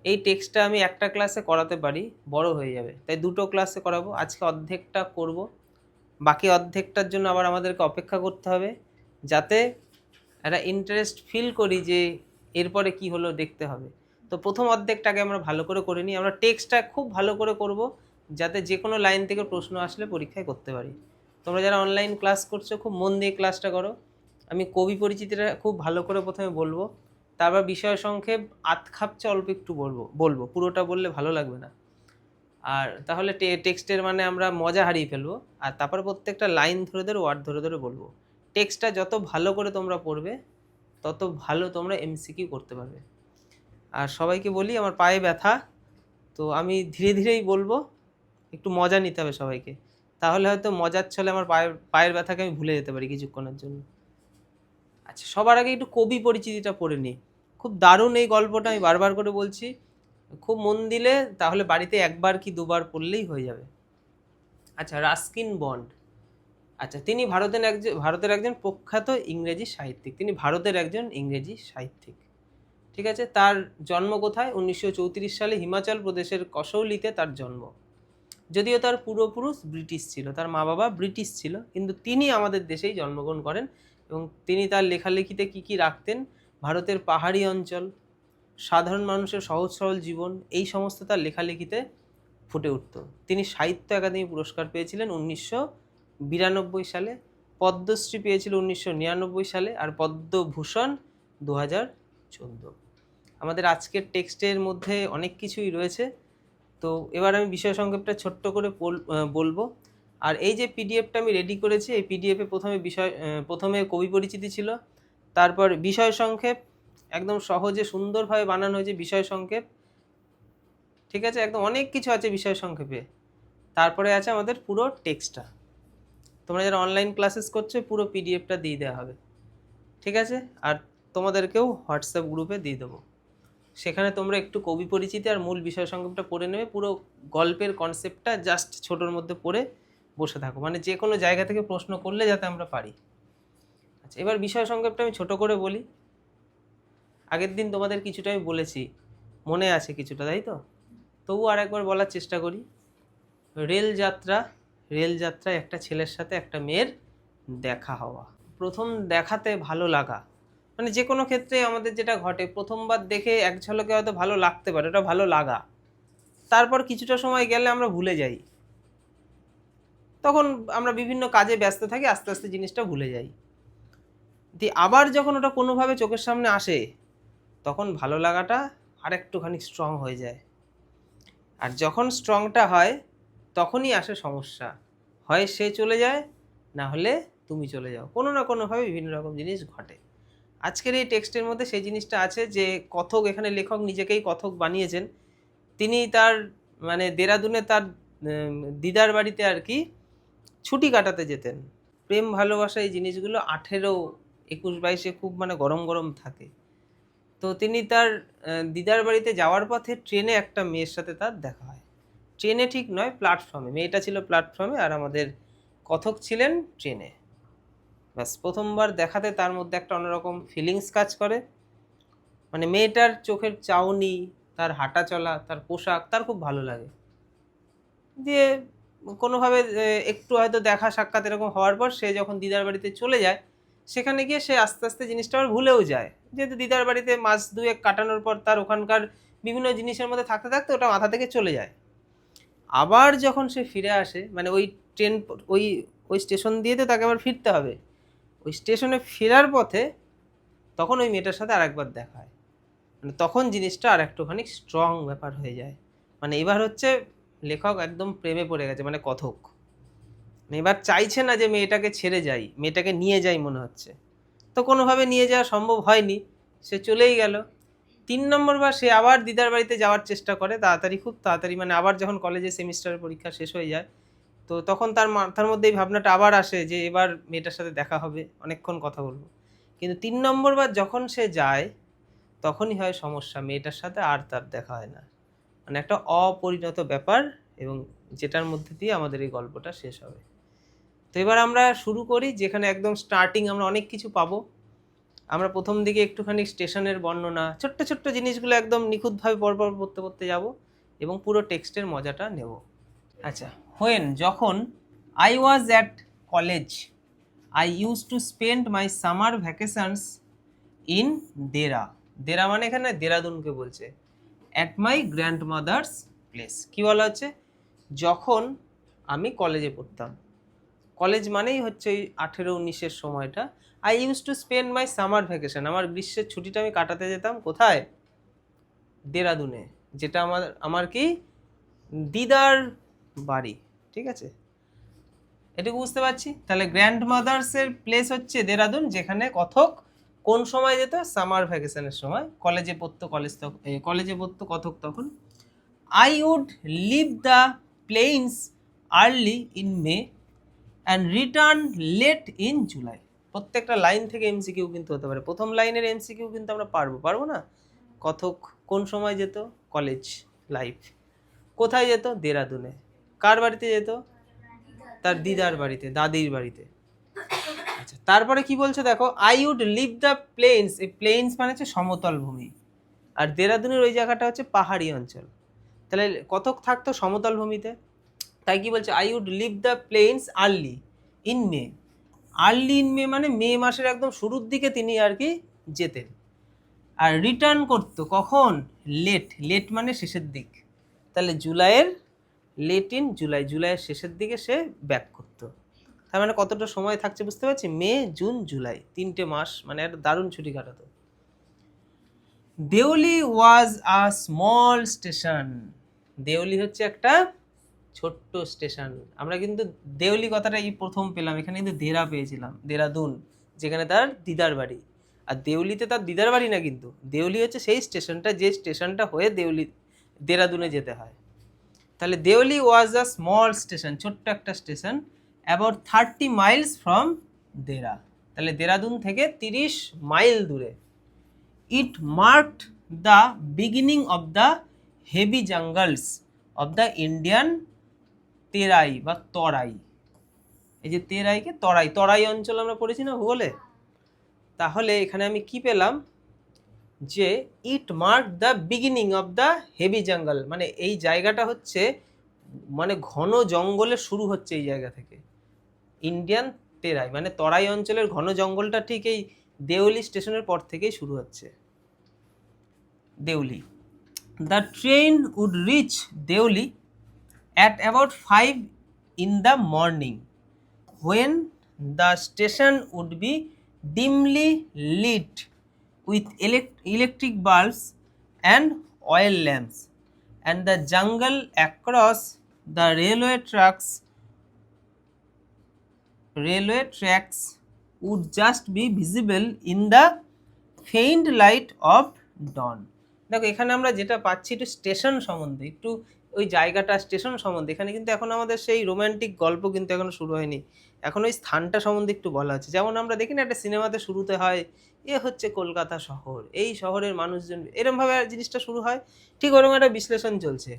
এই টেক্সটটা আমি একটা ক্লাসে করাতে পারি, বড় হয়ে যাবে, তাই দুটো ক্লাসে করাবো। আজকে অর্ধেকটা করব, বাকি অর্ধেকটার জন্য আবার আমাদেরকে অপেক্ষা করতে হবে, যাতে একটা ইন্টারেস্ট ফিল করি যে এরপরে কি হলো দেখতে হবে। তো প্রথম অর্ধেকটাকে আমরা ভালো করে নিই। আমরা টেক্সটটা খুব ভালো করে করব, যাতে যে কোনো লাইন থেকে প্রশ্ন আসলে পরীক্ষায় করতে পারি। তোমরা যারা অনলাইন ক্লাস করছো খুব মন দিয়ে ক্লাসটা করো। আমি কবি পরিচিতিটা খুব ভালো করে প্রথমে বলবো, তারপর বিষয় সংক্ষেপ আধ খাপচে অল্প একটু বলবো, পুরোটা বললে ভালো লাগবে না। আর তাহলে টেক্সটের মানে আমরা মজা হারিয়ে ফেলবো। আর তারপর প্রত্যেকটা লাইন ধরে ওয়ার্ড ধরে বলবো। টেক্সটটা যত ভালো করে তোমরা পড়বে, তত ভালো তোমরা এমসিকিউ করতে পারবে। আর সবাইকে বলি, আমার পায়ে ব্যথা, তো আমি ধীরে ধীরেই বলবো, একটু মজা নিতে হবে সবাইকে। তাহলে হয়তো মজার ছলে আমার পায়ের ব্যথাকে আমি ভুলে যেতে পারি কিছুক্ষণের জন্য। আচ্ছা, সবার আগে একটু কবি পরিচিতিটা পড়ে নিই। খুব দারুণ এই গল্পটা, আমি বারবার করে বলছি, খুব মন দিলে তাহলে বাড়িতে একবার কি দুবার পড়লেই হয়ে যাবে। আচ্ছা, রাস্কিন বন্ড। আচ্ছা, তিনি ভারতের একজন প্রখ্যাত ইংরেজি সাহিত্যিক। তিনি ভারতের একজন ইংরেজি সাহিত্যিক। ঠিক আছে, তার জন্ম কোথায়? 1934 সালে হিমাচল প্রদেশের কসৌলিতে তার জন্ম। যদিও তার পূর্বপুরুষ ব্রিটিশ ছিল, তার মা বাবা ব্রিটিশ ছিল, কিন্তু তিনি আমাদের দেশেই জন্মগ্রহণ করেন। এবং তিনি তার লেখালেখিতে কি কি রাখতেন? ভারতের পাহাড়ি অঞ্চল, সাধারণ মানুষের সহজ সরল জীবন, এই সমস্ত তার লেখালেখিতে ফুটে উঠত। তিনি সাহিত্য একাডেমি পুরস্কার পেয়েছিলেন 1992 সালে, পদ্মশ্রী পেয়েছিল 1999 সালে, আর পদ্মভূষণ 2014। আমাদের আজকের টেক্সটের মধ্যে অনেক কিছুই রয়েছে। তো এবার আমি বিষয় সংক্ষেপটা ছোট্ট করে বলবো। আর এই যে পিডিএফটা আমি রেডি করেছি, এই পিডিএফে প্রথমে কবি পরিচিতি ছিল, তারপর বিষয় সংক্ষেপ, একদম সহজে সুন্দরভাবে বানানো হয়েছে বিষয় সংক্ষেপ। ঠিক আছে, একদম অনেক কিছু আছে বিষয় সংক্ষেপে। তারপরে আছে আমাদের পুরো টেক্সটটা। তোমরা যারা অনলাইন ক্লাসেস করছো, পুরো পিডিএফটা দিয়ে দেওয়া হবে। ঠিক আছে, আর তোমাদেরকেও হোয়াটসঅ্যাপ গ্রুপে দিয়ে দেবো। সেখানে তোমরা একটু কবি পরিচিতি আর মূল বিষয় সংক্ষেপটা পড়ে নেবে। পুরো গল্পের কনসেপ্টটা জাস্ট ছোটোর মধ্যে পড়ে বসে থাকো, মানে যে কোনো জায়গা থেকে প্রশ্ন করলে যাতে আমরা পারি। আচ্ছা, এবার বিষয় সংক্ষেপটা আমি ছোট করে বলি। আগের দিন তোমাদের কিছুটা আমি বলেছি, মনে আছে কিছুটা, তাই তো? তবু আর একবার বলার চেষ্টা করি। রেলযাত্রায় একটা ছেলের সাথে একটা মেয়ের দেখা হওয়া। প্রথম দেখাতে ভালো লাগা, মানে যে কোনো ক্ষেত্রে আমাদের যেটা ঘটে, প্রথমবার দেখে এক ঝলকে হয়তো ভালো লাগতে পারে, ওটা ভালো লাগা। তারপর কিছুটা সময় গেলে আমরা ভুলে যাই, তখন আমরা বিভিন্ন কাজে ব্যস্ত থাকি, আস্তে আস্তে জিনিসটা ভুলে যাই। দিয়ে আবার যখন ওটা কোনোভাবে চোখের সামনে আসে, তখন ভালো লাগাটা আর একটুখানি স্ট্রং হয়ে যায়। আর যখন স্ট্রংটা হয়, তখনই আসে সমস্যা। হয় সে চলে যায়, না হলে তুমি চলে যাও, কোনো না কোনোভাবে বিভিন্ন রকম জিনিস ঘটে। আজকের এই টেক্সটের মধ্যে সেই জিনিসটা আছে যে কথক, এখানে লেখক নিজেকেই কথক বানিয়েছেন। তিনি তার মানে দেরাদুনে তার দিদার বাড়িতে আর কি ছুটি কাটাতে যেতেন। প্রেম ভালোবাসা এই জিনিসগুলো 18, 21, 22-এ খুব মানে গরম গরম থাকে। তো তিনি তার দিদার বাড়িতে যাওয়ার পথে ট্রেনে একটা মেয়ের সাথে তার দেখা হয়। ট্রেনে ঠিক নয়, প্ল্যাটফর্মে। মেয়েটা ছিল প্ল্যাটফর্মে, আর আমাদের কথক ছিলেন ট্রেনে। ব্যাস, প্রথমবার দেখাতে তার মধ্যে একটা অন্যরকম ফিলিংস কাজ করে। মানে মেয়েটার চোখের চাউনি, তার হাঁটা চলা, তার পোশাক তার খুব ভালো লাগে। দিয়ে কোনোভাবে একটু হয়তো দেখা সাক্ষাৎ এরকম হওয়ার পর সে যখন দিদার বাড়িতে চলে যায়, সেখানে গিয়ে সে আস্তে আস্তে জিনিসটা আবার ভুলেও যায়। যেহেতু দিদার বাড়িতে মাস দুয়েক কাটানোর পর তার ওখানকার বিভিন্ন জিনিসের মধ্যে থাকতে থাকতে ওটা মাথা থেকে চলে যায়। আবার যখন সে ফিরে আসে, মানে ওই ট্রেন, ওই ওই স্টেশন দিয়ে তো তাকে আবার ফিরতে হবে। ওই স্টেশনে ফেরার পথে তখন ওই মেয়েটার সাথে আরেকবার দেখা হয়। মানে তখন জিনিসটা আর একটুখানি স্ট্রং ব্যাপার হয়ে যায়। মানে এবার হচ্ছে লেখক একদম প্রেমে পড়ে গেছে, মানে কথক। এবার চাইছে না যে মেয়েটাকে ছেড়ে যাই, মেয়েটাকে নিয়ে যাই মনে হচ্ছে। তো কোনোভাবে নিয়ে যাওয়া সম্ভব হয়নি, সে চলেই গেল। 3 নম্বর বার সে আবার দিদার বাড়িতে যাওয়ার চেষ্টা করে, খুব তাড়াতাড়ি, মানে আবার যখন কলেজের সেমিস্টারের পরীক্ষা শেষ হয়ে যায়, তো তখন তার মাথার মধ্যে এই ভাবনাটা আবার আসে যে এবার মেয়েটার সাথে দেখা হবে, অনেকক্ষণ কথা বলবো। কিন্তু 3 নম্বর বার যখন সে যায়, তখনই হয় সমস্যা, মেয়েটার সাথে আর তার দেখা হয় না। মানে একটা অপরিণত ব্যাপার, এবং যেটার মধ্যে দিয়ে আমাদের এই গল্পটা শেষ হবে। তো এবার আমরা শুরু করি, যেখানে একদম স্টার্টিং আমরা অনেক কিছু পাবো। আমরা প্রথম দিকে একটুখানি স্টেশনের বর্ণনা, ছোট্ট ছোট্ট জিনিসগুলো একদম নিখুঁতভাবে পরপর পড়তে পড়তে যাব এবং পুরো টেক্সটের মজাটা নেব। আচ্ছা, হোয়েন, যখন I was at college I use to spend my summer vacations in Dera. Dera মানে এখানে দেরাদুনকে বলছে। At my grandmother's place. কী বলা হচ্ছে? যখন আমি কলেজে পড়তাম, কলেজ মানেই হচ্ছে ওই 18-19 সময়টা। I use to spend my summer vacation, আমার গ্রীষ্মের ছুটিটা আমি কাটাতে যেতাম কোথায়? দেরাদুনে, যেটা আমার কি দিদার বাড়ি। ঠিক আছে, এটুকু বুঝতে পারছি। তাহলে গ্র্যান্ড মাদার্সের প্লেস হচ্ছে দেরাদুন, যেখানে কথক কোন সময় যেত? সামার ভ্যাকেশনের সময়। কলেজে পড়তো কথক তখন। I would leave the plains early in May and return late in July. প্রত্যেকটা লাইন থেকে এমসিকিউ কিন্তু হতে পারে। প্রথম লাইনের এমসিকিউ কিন্তু আমরা পারবো না? কথক কোন সময় যেত? College life. কোথায় যেত? দেরাদুনে। কার বাড়িতে যেত? তার দিদার বাড়িতে, দাদির বাড়িতে। আচ্ছা, তারপরে কি বলছে দেখো, I would leave the plains. এই প্লেন্স মানে হচ্ছে সমতল ভূমি, আর দেরাদুনের ওই জায়গাটা হচ্ছে পাহাড়ি অঞ্চল। তাহলে কথক থাকতো সমতল ভূমিতে। তাই কি বলছে? I would leave the plains early in May. Early in May মানে মে মাসের একদম শুরুর দিকে তিনি আর কি যেতেন। আর রিটার্ন করতো কখন? লেট মানে শেষের দিক। তাহলে জুলাইয়ের জুলাইয়ের শেষের দিকে সে ব্যাক করতো। তার মানে কতটা সময় থাকছে বুঝতে পারছি? মে, জুন, জুলাই, 3টে মাস, মানে একটা দারুণ ছুটি কাটাতো। দেওলি ওয়াজ আ স্মল স্টেশন। দেওলি হচ্ছে একটা ছোট্ট স্টেশন। আমরা কিন্তু দেওলি কথাটা এই প্রথম পেলাম, এখানে কিন্তু দেরা পেয়েছিলাম, দেরাদুন, যেখানে তার দিদার বাড়ি। আর দেওলিতে তার দিদার বাড়ি না, কিন্তু দেওলি হচ্ছে সেই স্টেশনটা, যে স্টেশনটা হয়ে দেরাদুনে যেতে হয়। তাহলে দেওলি ওয়াজ আ স্মল স্টেশন, ছোট্ট একটা station, about 30 miles from Dera. তাহলে দেরাদুন থেকে 30 মাইল দূরে। It marked the beginning of the heavy jungles of the Indian Terai বা তরাই। এই যে তেরাইকে তরাই অঞ্চল আমরা পড়েছি না ভূগোলে? তাহলে এখানে আমি কি পেলাম? যে it mark the beginning of the heavy jungle, মানে এই জায়গাটা হচ্ছে মানে ঘন জঙ্গলের শুরু হচ্ছে এই জায়গা থেকে। ইন্ডিয়ান তেরাই মানে তরাই অঞ্চলের ঘন জঙ্গলটা ঠিক এই দেওলি স্টেশনের পর থেকেই শুরু হচ্ছে। Deoli. The train would reach Deoli at about 5 in the morning, when the station would be dimly lit with electric bulbs and oil lamps, and the jungle across the railway tracks would just be visible in the faint light of dawn. দেখো এখানে আমরা যেটা পাচ্ছি একটু station সম্বন্ধে, একটু ওই জায়গাটা স্টেশন সম্বন্ধে। এখানে কিন্তু এখন আমাদের সেই রোম্যান্টিক গল্প কিন্তু এখনো শুরু হয়নি, এখন ওই স্থানটা সম্বন্ধে একটু বলা আছে। যেমন আমরা দেখি না একটা সিনেমাতে শুরুতে হয়, এ হচ্ছে কলকাতা শহর, এই শহরের মানুষজন, এরমভাবে জিনিসটা শুরু হয়। ঠিক ওরকম একটা বিশ্লেষণ চলছে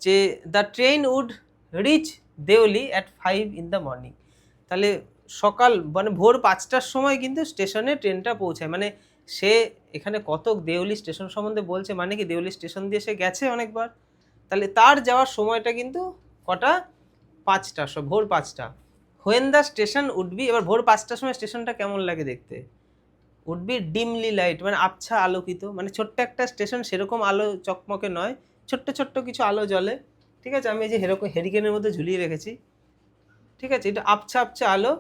যে the train would reach Deoli at 5 in the morning। তাহলে সকাল মানে ভোর 5টার সময় কিন্তু স্টেশনে ট্রেনটা পৌঁছায়। মানে সে এখানে কতক দেওলি স্টেশন সম্বন্ধে বলছে, মানে কি দেওলি স্টেশন দিয়ে সে গেছে অনেকবার। তাহলে তার যাওয়ার সময়টা কিন্তু কটা? 5টা, ভোর 5টা। When the station would be, এবার ভোর 5টার সময় স্টেশনটা কেমন লাগে দেখতে? উড বি ডিমলি লাইট, মানে আবছা আলোকিত। মানে ছোট্ট একটা স্টেশন, সেরকম আলো চকমকে নয়, ছোট্ট ছোট্ট কিছু আলো জ্বলে। ঠিক আছে, আমি এই যে হেরিকেনের মধ্যে ঝুলিয়ে রেখেছি। ঠিক আছে, এটা আবছা আবছা আলো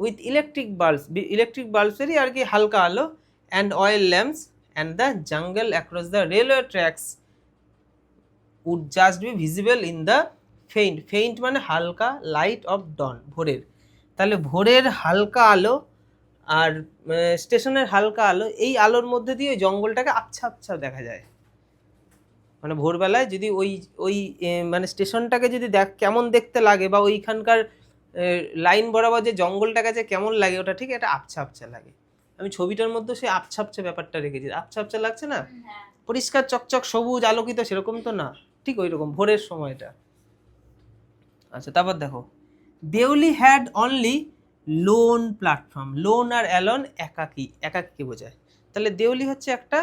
উইথ ইলেকট্রিক বাল্বসেরই আর কি হালকা আলো, and oil lamps, and the jungle across the railway tracks would just be visible in the faint মানে হালকা লাইট অফ ডন, ভোরের। তাহলে ভোরের হালকা আলো আর স্টেশনের হালকা আলো, এই আলোর মধ্যে দিয়ে ওই জঙ্গলটাকে আবছা আবছা দেখা যায়। মানে ভোরবেলায় যদি ওই মানে স্টেশনটাকে যদি কেমন দেখতে লাগে, বা ওইখানকার লাইন বরাবর যে জঙ্গলটাকে যে কেমন লাগে, ওটা ঠিক এটা আবছা আবছা লাগে। আমি ছবিটার মধ্যে সেই আবছা আবছা ব্যাপারটা রেখেছি। আবছা আবছা লাগছে না? পরিষ্কার চকচক সবুজ আলোকিত সেরকম তো না, ঠিক ওই রকম ভোরের সময়টা। আচ্ছা, তারপর দেখো, Deoli had only lone platform, lone আর অ্যালন একাকী, একাকীকে বোঝায়। তাহলে দেউলি হচ্ছে একটা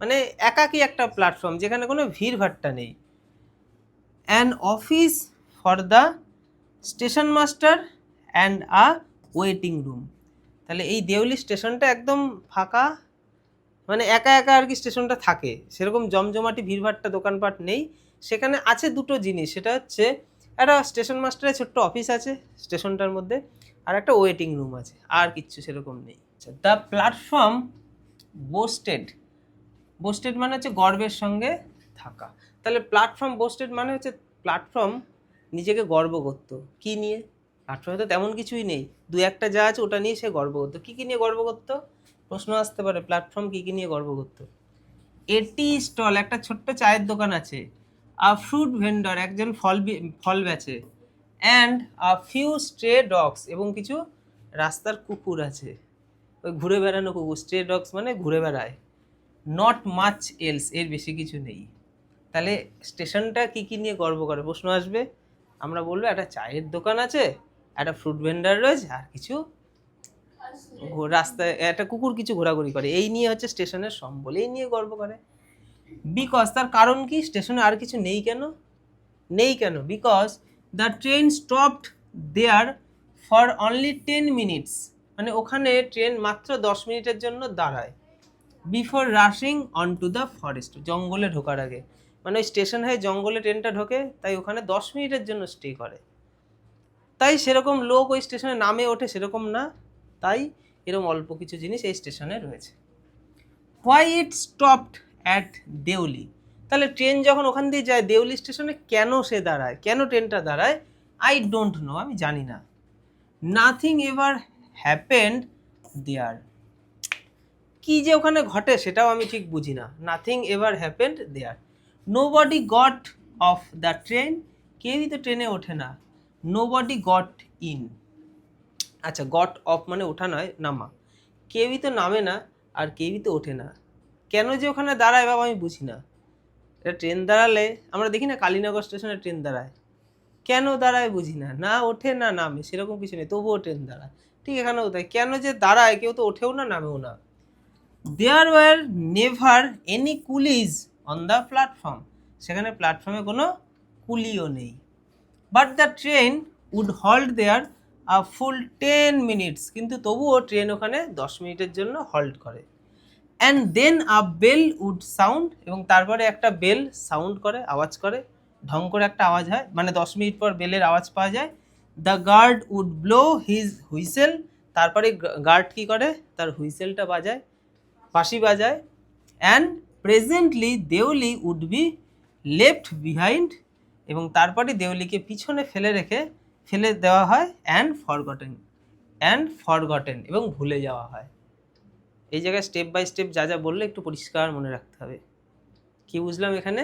মানে একাকী একটা প্ল্যাটফর্ম যেখানে কোনো ভিড়ভাট্টা নেই। An office for the station master and a waiting room. তাহলে এই দেউলি স্টেশনটা একদম ফাঁকা, মানে একা একা আর কি স্টেশনটা থাকে, সেরকম জমজমাটি ভিড়ভাট্টা দোকানপাট নেই। সেখানে আছে দুটো জিনিস, সেটা হচ্ছে একটা স্টেশন মাস্টারের ছোট্ট অফিস আছে স্টেশনটার মধ্যে, আর একটা ওয়েটিং রুম আছে, আর কিচ্ছু সেরকম নেই। দ্য প্ল্যাটফর্ম বোস্টেড, বোস্টেড মানে হচ্ছে গর্বের সঙ্গে থাকা। তাহলে প্ল্যাটফর্ম বোস্টেড মানে হচ্ছে প্ল্যাটফর্ম নিজেকে গর্ব করতো। কি নিয়ে? প্ল্যাটফর্মে তো তেমন কিছুই নেই, দু একটা যা আছে ওটা নিয়ে সে গর্ব করতো। কী কী নিয়ে গর্ব করতো? প্রশ্ন আসতে পারে, প্ল্যাটফর্ম কী কী নিয়ে গর্ব করতো? এটি স্টল, একটা ছোট্ট চায়ের দোকান আছে। আ ফ্রুট ভেন্ডর, একজন ফল বেচে। অ্যান্ড আ ফিউ স্ট্রে ডগস, এবং কিছু রাস্তার কুকুর আছে, ওই ঘুরে বেড়ানো কুকুর। স্ট্রে ডগস মানে ঘুরে বেড়ায়। নট মাচ এলস, এর বেশি কিছু নেই। তাহলে স্টেশনটা কী কী নিয়ে গর্ব করে? প্রশ্ন আসবে, আমরা বলবো একটা চায়ের দোকান আছে, একটা ফ্রুট ভেন্ডার রয়েছে, আর কিছু রাস্তায় একটা কুকুর কিছু ঘোরাঘুরি করে, এই নিয়ে হচ্ছে স্টেশনের সম্বল, এই নিয়ে গর্ব করে। বিকজ, তার কারণ কি? স্টেশনে আর কিছু নেই কেন? নেই কেন? Because the train stopped there for only 10 minutes, মানে ওখানে ট্রেন মাত্র 10 মিনিটের জন্য দাঁড়ায়। Before rushing on to the forest, জঙ্গলে ঢোকার আগে, মানে ওই স্টেশন হয়ে জঙ্গলে ট্রেনটা ঢোকে, তাই ওখানে 10 মিনিটের জন্য স্টে করে। তাই সেরকম লোক ওই স্টেশনে নামে ওঠে সেরকম না, তাই এরকম অল্প কিছু জিনিস এই স্টেশনে রয়েছে। Why it stopped at Deoli, তাহলে ট্রেন যখন ওখান দিয়ে যায় দেউলি স্টেশনে কেন সে দাঁড়ায়, কেন ট্রেনটা দাঁড়ায়? আই ডোন্ট নো, আমি জানি না। নাথিং এভার হ্যাপেন্ড দেয়ার, কি যে ওখানে ঘটে সেটাও আমি ঠিক বুঝি না। Nothing ever happened there. Nobody got off the train, কেউই তো ট্রেনে ওঠে না। নোবডি গট ইন, আচ্ছা গট অফ মানে ওঠা নয়, নামা। কেউই তো নামে না আর কেউই তো ওঠে না, কেন যে ওখানে দাঁড়ায় বাবা আমি বুঝি না। এটা ট্রেন দাঁড়ালে আমরা দেখি না কালীনগর স্টেশনে ট্রেন দাঁড়ায়, কেন দাঁড়ায় বুঝি না, না ওঠে না নামে, সেরকম কিছু নেই, তবুও ট্রেন দাঁড়ায়। ঠিক এখানেও তাই, কেন যে দাঁড়ায়, কেউ তো ওঠেও না নামেও না। There were never any coolies on the platform, সেখানে প্ল্যাটফর্মে কোনো কুলিও নেই। But the train would halt there a full 10 minutes, কিন্তু তবুও ট্রেন ওখানে 10 মিনিটের জন্য হল্ট করে। And then a bell would sound, এবং তারপরে একটা বেল সাউন্ড করে, আওয়াজ করে, ঢং করে একটা আওয়াজ হয়, মানে 10 মিনিট পর বেলের আওয়াজ পাওয়া যায়। The guard would blow his whistle, তারপরে গার্ড কী করে, তার হুইসেলটা বাজায়, বাঁশি বাজায়। And presently Deoli would be left behind, এবং তারপরে দেউলিকে পিছনে ফেলে দেওয়া হয়। অ্যান্ড ফরগটেন, এবং ভুলে যাওয়া হয়। এই জায়গায় স্টেপ বাই স্টেপ যা যা বললে একটু পরিষ্কার মনে রাখতে হবে। কি বুঝলাম এখানে?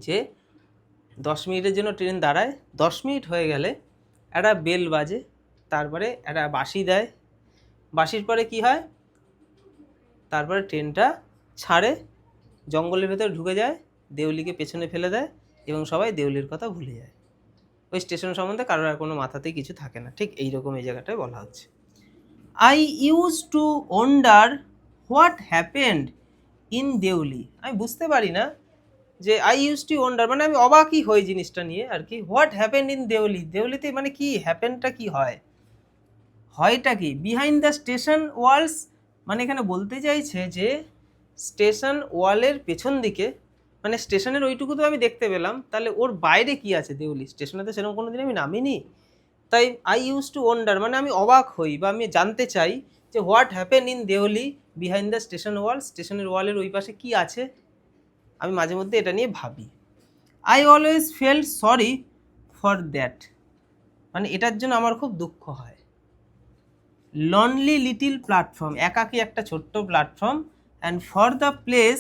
যে 10 মিনিটের জন্য ট্রেন দাঁড়ায়, 10 মিনিট হয়ে গেলে একটা বেল বাজে, তারপরে একটা বাঁশি দেয়, বাঁশির পরে কি হয়, তারপরে ট্রেনটা ছাড়ে, জঙ্গলের ভেতরে ঢুকে যায়, দেউলিকে পেছনে ফেলে দেয়, এবং সবাই দেউলির কথা ভুলে যায়। ওই স্টেশন সম্বন্ধে কারোর আর কোনো মাথাতেই কিছু থাকে না। ঠিক এইরকম এই জায়গাটায় বলা হচ্ছে। I use to wonder what happened in Deoli, আমি বুঝতে পারি না যে আই ইউজ টু ওয়ান্ডার মানে আমি অবাকই হই জিনিসটা নিয়ে আর কি। হোয়াট হ্যাপেন্ড ইন দেউলি, দেউলিতে মানে কি হ্যাপেনটা কি হয়, হয়টা কি? বিহাইন্ড দ্য স্টেশন ওয়ালস, মানে এখানে বলতে চাইছে যে স্টেশন ওয়ালের পেছন দিকে, মানে স্টেশনের ওইটুকু তো আমি দেখতে পেলাম, তাহলে ওর বাইরে কি আছে দেউলি স্টেশনে? তো সেরকম কোনো দিন আমি নামিনি। তাই আই ইউজ টু ওয়ান্ডার মানে আমি অবাক হই বা আমি জানতে চাই যে what happen in Deoli behind the station wall, স্টেশনের ওয়ালের ওই পাশে কী আছে, আমি মাঝে মধ্যে এটা নিয়ে ভাবি। I always fail sorry for that, মানে এটার জন্য আমার খুব দুঃখ হয়। লনলি লিটিল প্ল্যাটফর্ম, একাকী একটা ছোট্ট platform. And for the place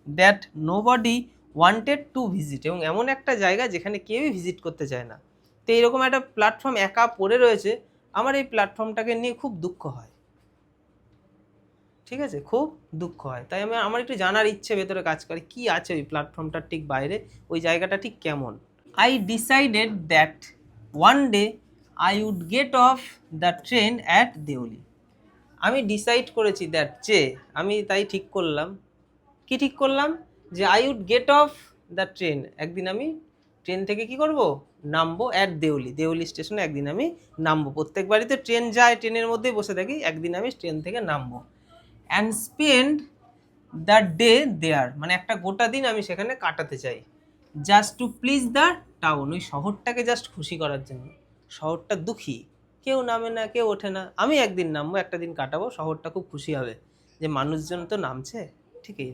that nobody wanted to visit, এবং এমন একটা জায়গা যেখানে কেউই ভিজিট করতে চায় না। তো এইরকম একটা প্ল্যাটফর্ম একা পড়ে রয়েছে, আমার এই প্ল্যাটফর্মটাকে নিয়ে খুব দুঃখ হয়। ঠিক আছে, খুব দুঃখ হয়। তাই আমার একটু জানার ইচ্ছে ভেতরে কাজ করে, কি আছে ওই প্ল্যাটফর্মটার ঠিক বাইরে, ওই জায়গাটা ঠিক কেমন। I decided that one day I would get off the train at Deoli. আমি ডিসাইড করেছি দ্যাট, যে আমি তাই ঠিক করলাম, কি ঠিক করলাম, যে I would get off the train, একদিন আমি ট্রেন থেকে কি করব, নামবো অ্যাট দেউলি, দেউলি স্টেশনে একদিন আমি নামবো। প্রত্যেক বাড়িতে ট্রেন যায়, ট্রেনের মধ্যেই বসে থাকি, একদিন আমি ট্রেন থেকে নামবো। And spend the day there, মানে একটা গোটা দিন আমি সেখানে কাটাতে চাই। Just to please the town, ওই শহরটাকে জাস্ট খুশি করার জন্য। শহরটা দুঃখী, কেউ নামে না, কেউ ওঠে না, আমি একদিন নামবো, একটা দিন কাটাবো, শহরটা খুব খুশি হবে যে মানুষজন তো নামছে। ঠিক এই।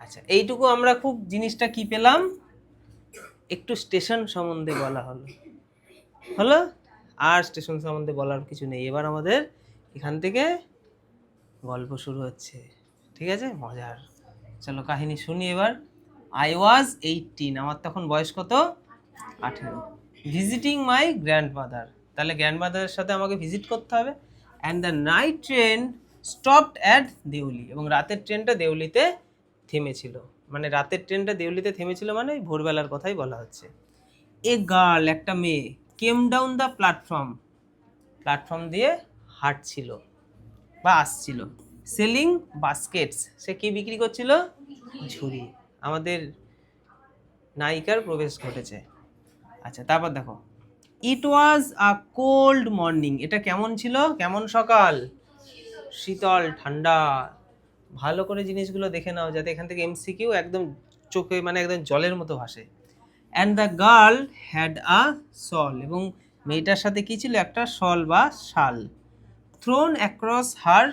আচ্ছা, এইটুকু আমরা খুব জিনিসটা কি পেলাম, একটু স্টেশন সম্বন্ধে বলা হলো। হলো, আর স্টেশন সম্বন্ধে বলার কিছু নেই। এবার আমাদের এখান থেকে গল্প শুরু হচ্ছে। ঠিক আছে, মজার। চলো কাহিনী শুনি এবার। আই ওয়াজ 18, আমার তখন বয়স কত, 18। ভিজিটিং মাই গ্র্যান্ডমাদার, তাহলে গ্র্যান্ডমাদারের সাথে আমাকে ভিজিট করতে হবে। And the night train stopped at Deoli, এবং রাতের ট্রেনটা দেউলিতে থেমেছিল। মানে রাতের ট্রেনটা দেউলিতে থেমেছিল মানে ওই ভোরবেলার কথাই বলা হচ্ছে। এ গার্ল, একটা মেয়ে, came down the platform, platform দিয়ে হাঁটছিল বা আসছিল। সেলিং বাস্কেটস, সে কি বিক্রি করছিল, ঝুড়ি। আমাদের নায়িকার প্রবেশ ঘটেছে। আচ্ছা, তারপর দেখো, ইট ওয়াজ আ কোল্ড মর্নিং, এটা কেমন ছিল, কেমন সকাল, শীতল ঠান্ডা। ভালো করে জিনিসগুলো দেখে নাও, যাতে এখান থেকে এমসিকিউ একদম চোখে মানে একদম জলের মতো ভাসে। And the girl had a shawl, এবং মেয়েটার সাথে কি ছিল, একটা শল বা শাল। থ্রোন অ্যাক্রস হার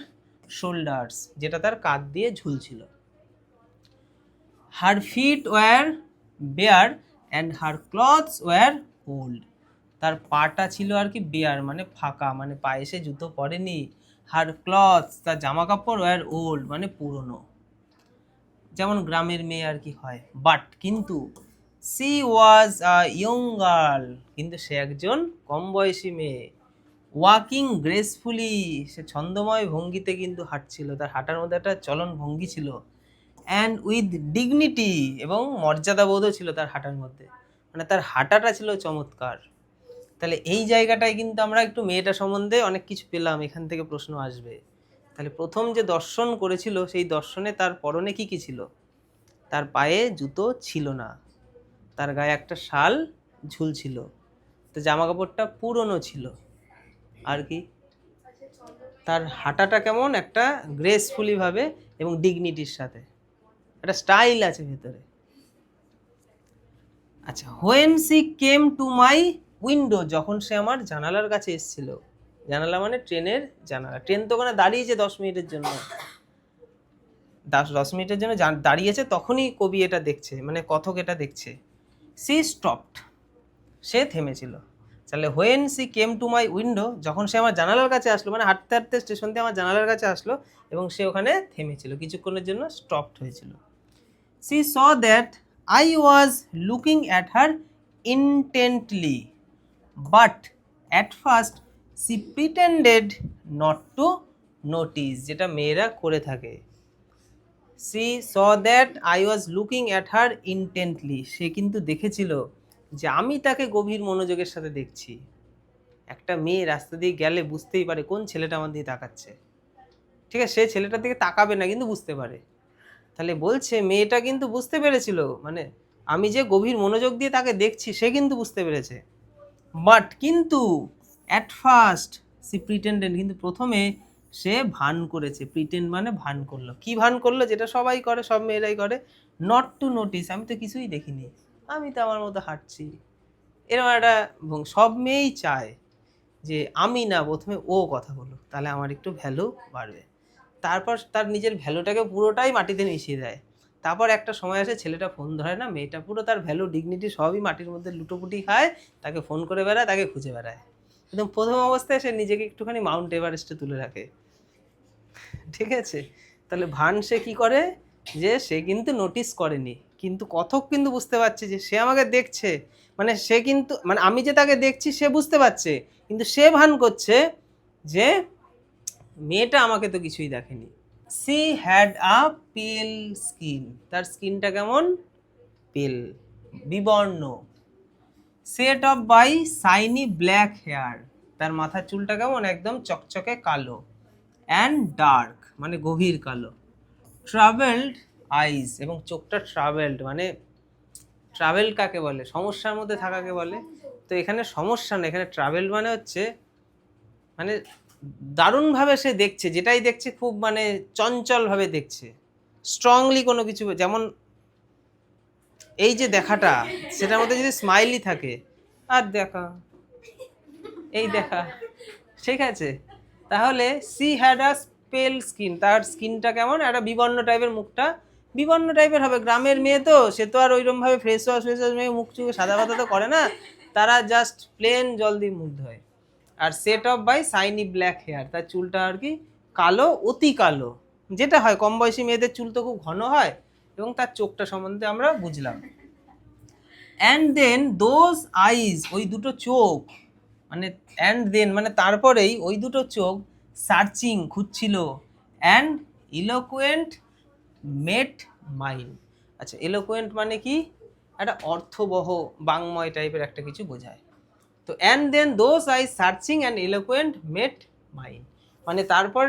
শোল্ডার্স, যেটা তার কাঁধ দিয়ে ঝুলছিল। Her feet were bare and her clothes were old, তার পাটা ছিল আর কি বেয়ার মানে ফাঁকা, মানে পায়ে সে জুতো পরেনি। হার ক্লথস, তার জামা কাপড়, ওয়ার ওল্ড মানে পুরনো, যেমন গ্রামের মেয়ে আর কি হয়। বাট কিন্তু, সি ওয়াজ আ ইয়ং গার্ল, কিন্তু সে একজন কম বয়সী মেয়ে। ওয়াকিং গ্রেসফুলি, সে ছন্দময় ভঙ্গিতে কিন্তু হাঁটছিল, তার হাঁটার মধ্যে একটা চলন ভঙ্গি ছিল। অ্যান্ড উইথ ডিগনিটি, এবং মর্যাদাবোধও ছিল তার হাঁটার মধ্যে, মানে তার হাঁটাটা ছিল চমৎকার। তাহলে এই জায়গাটায় কিন্তু আমরা একটু মেয়েটা সম্বন্ধে অনেক কিছু পেলাম, এখান থেকে প্রশ্ন আসবে। তাহলে প্রথম যে দর্শন করেছিল, সেই দর্শনে তার পরনে কি কি ছিল, তার পায়ে জুতো ছিল না, তার গায়ে একটা শাল ঝুলছিল, তো জামা কাপড়টা পুরনো ছিল, আর কি তার হাঁটাটা কেমন, একটা গ্রেসফুলি ভাবে এবং ডিগনিটির সাথে, একটা স্টাইল আছে ভেতরে। আচ্ছা, when she came to my window, যখন সে আমার জানালার কাছে এসেছিল। জানালা মানে ট্রেনের জানালা, ট্রেন তো ওখানে দাঁড়িয়েছে 10 মিনিটের জন্য, 10 মিনিটের জন্য দাঁড়িয়েছে, তখনই কবি এটা দেখছে, মানে কথক এটা দেখছে। সি স্টপড, সে থেমেছিল। তাহলে when she came to my window, যখন সে আমার জানালার কাছে আসলো, মানে হাঁটতে হাঁটতে স্টেশন দিয়ে আমার জানালার কাছে আসলো, এবং সে ওখানে থেমেছিল, কিছুক্ষণের জন্য স্টপড হয়েছিল। She saw that I was looking at her intently, but at first she pretended not to notice, যেটা মেয়েরা করে থাকে। She saw that I was looking at her intently, সে কিন্তু দেখেছিল যে আমি তাকে গভীর মনোযোগের সাথে দেখছি। একটা মেয়ে রাস্তা দিয়ে গেলে বুঝতেই পারে কোন ছেলেটা আমার দিকে তাকাচ্ছে। ঠিক আছে, সে ছেলেটার দিকে তাকাবে না, কিন্তু বুঝতে পারে। তাহলে বলছে মেয়েটা কিন্তু বুঝতে পেরেছিল, মানে আমি যে গভীর মনোযোগ দিয়ে তাকে দেখছি সে কিন্তু বুঝতে পেরেছে। বাট কিন্তু, অ্যাট ফার্স্ট সি প্রিটেন্ডেড, কিন্তু প্রথমে সে ভান করেছে। প্রিটেন্ড মানে ভান করলো, কি ভান করলো, যেটা সবাই করে, সব মেয়েরাই করে, নট টু নোটিস, আমি তো কিছুই দেখিনি, আমি তো আমার মতো হাঁটছি। এরকম একটা সব মেয়েই চায় যে আমি না, প্রথমে ও কথা বলো, তাহলে আমার একটু ভ্যালু বাড়বে। তারপর তার নিজের ভ্যালুটাকে পুরোটাই মাটিতে মিশিয়ে দেয়। তারপর একটা সময় আসে, ছেলেটা ফোন ধরে না, মেয়েটা পুরো তার ভ্যালু ডিগনিটি সবই মাটির মধ্যে লুটোপুটি খায়, তাকে ফোন করে বেড়ায়, তাকে খুঁজে বেড়ায়। একদম প্রথম অবস্থায় সে নিজেকে একটুখানি মাউন্ট এভারেস্টে তুলে রাখে। ঠিক আছে, তাহলে ভান সে কি করে, যে সে কিন্তু নোটিস করেনি, কিন্তু কথক কিন্তু বুঝতে পারছে যে সে আমাকে দেখছে, মানে সে কিন্তু, মানে আমি যে তাকে দেখছি সে বুঝতে পারছে, কিন্তু সে ভান করছে যে মেয়েটা আমাকে তো কিছুই দেখেনি। সি হ্যাড আ পেল স্কিন, তার স্কিনটা কেমন, পেল, বিবর্ণ। Set off by shiny black hair, তার মাথার চুলটা কেমন একদম চকচকে কালো, অ্যান্ড ডার্ক মানে গভীর কালো, ট্রাভেলড আইজ এবং চোখটা ট্রাভেলড মানে ট্রাভেল কাকে বলে, সমস্যার মধ্যে থাকাকে বলে। তো এখানে সমস্যা না, এখানে ট্রাভেল মানে হচ্ছে মানে দারুণভাবে সে দেখছে, যেটাই দেখছে খুব মানে চঞ্চলভাবে দেখছে, স্ট্রংলি কোনো কিছু, যেমন এই যে দেখাটা সেটার মধ্যে যদি স্মাইলি থাকে, আর দেখা, এই দেখা, ঠিক আছে, তাহলে সি হ্যাড আ পেল স্কিন, তার স্কিনটা কেমন একটা বিবর্ণ টাইপের, মুখটা বিবর্ণ টাইপের হবে, গ্রামের মেয়ে তো, সে তো আর ওইরকম ভাবে ফ্রেশ ওয়াশ মেয়ে মুখ চুখে সাদা পাতা তো করে না, তারা জাস্ট প্লেন জল দিয়ে মুখ ধোয়। আর set off by shiny black hair, তার চুলটা আর কি কালো, অতি কালো, যেটা হয় কম বয়সী মেয়েদের চুল তো খুব ঘন হয়, এবং তার চোখটা সম্বন্ধে আমরা বুঝলাম। অ্যান্ড দেন দোজ আইজ, ওই দুটো চোখ, মানে অ্যান্ড দেন মানে তারপরেই ওই দুটো চোখ সার্চিং খুঁজছিল, অ্যান্ড ইলোকুয়েন্ট মেট মাইন্ড। আচ্ছা, এলোকুয়েন্ট মানে কি, একটা অর্থবহ বাংময় টাইপের একটা কিছু বোঝায়। তো and then those eyes searching and eloquent met mind, মানে তারপর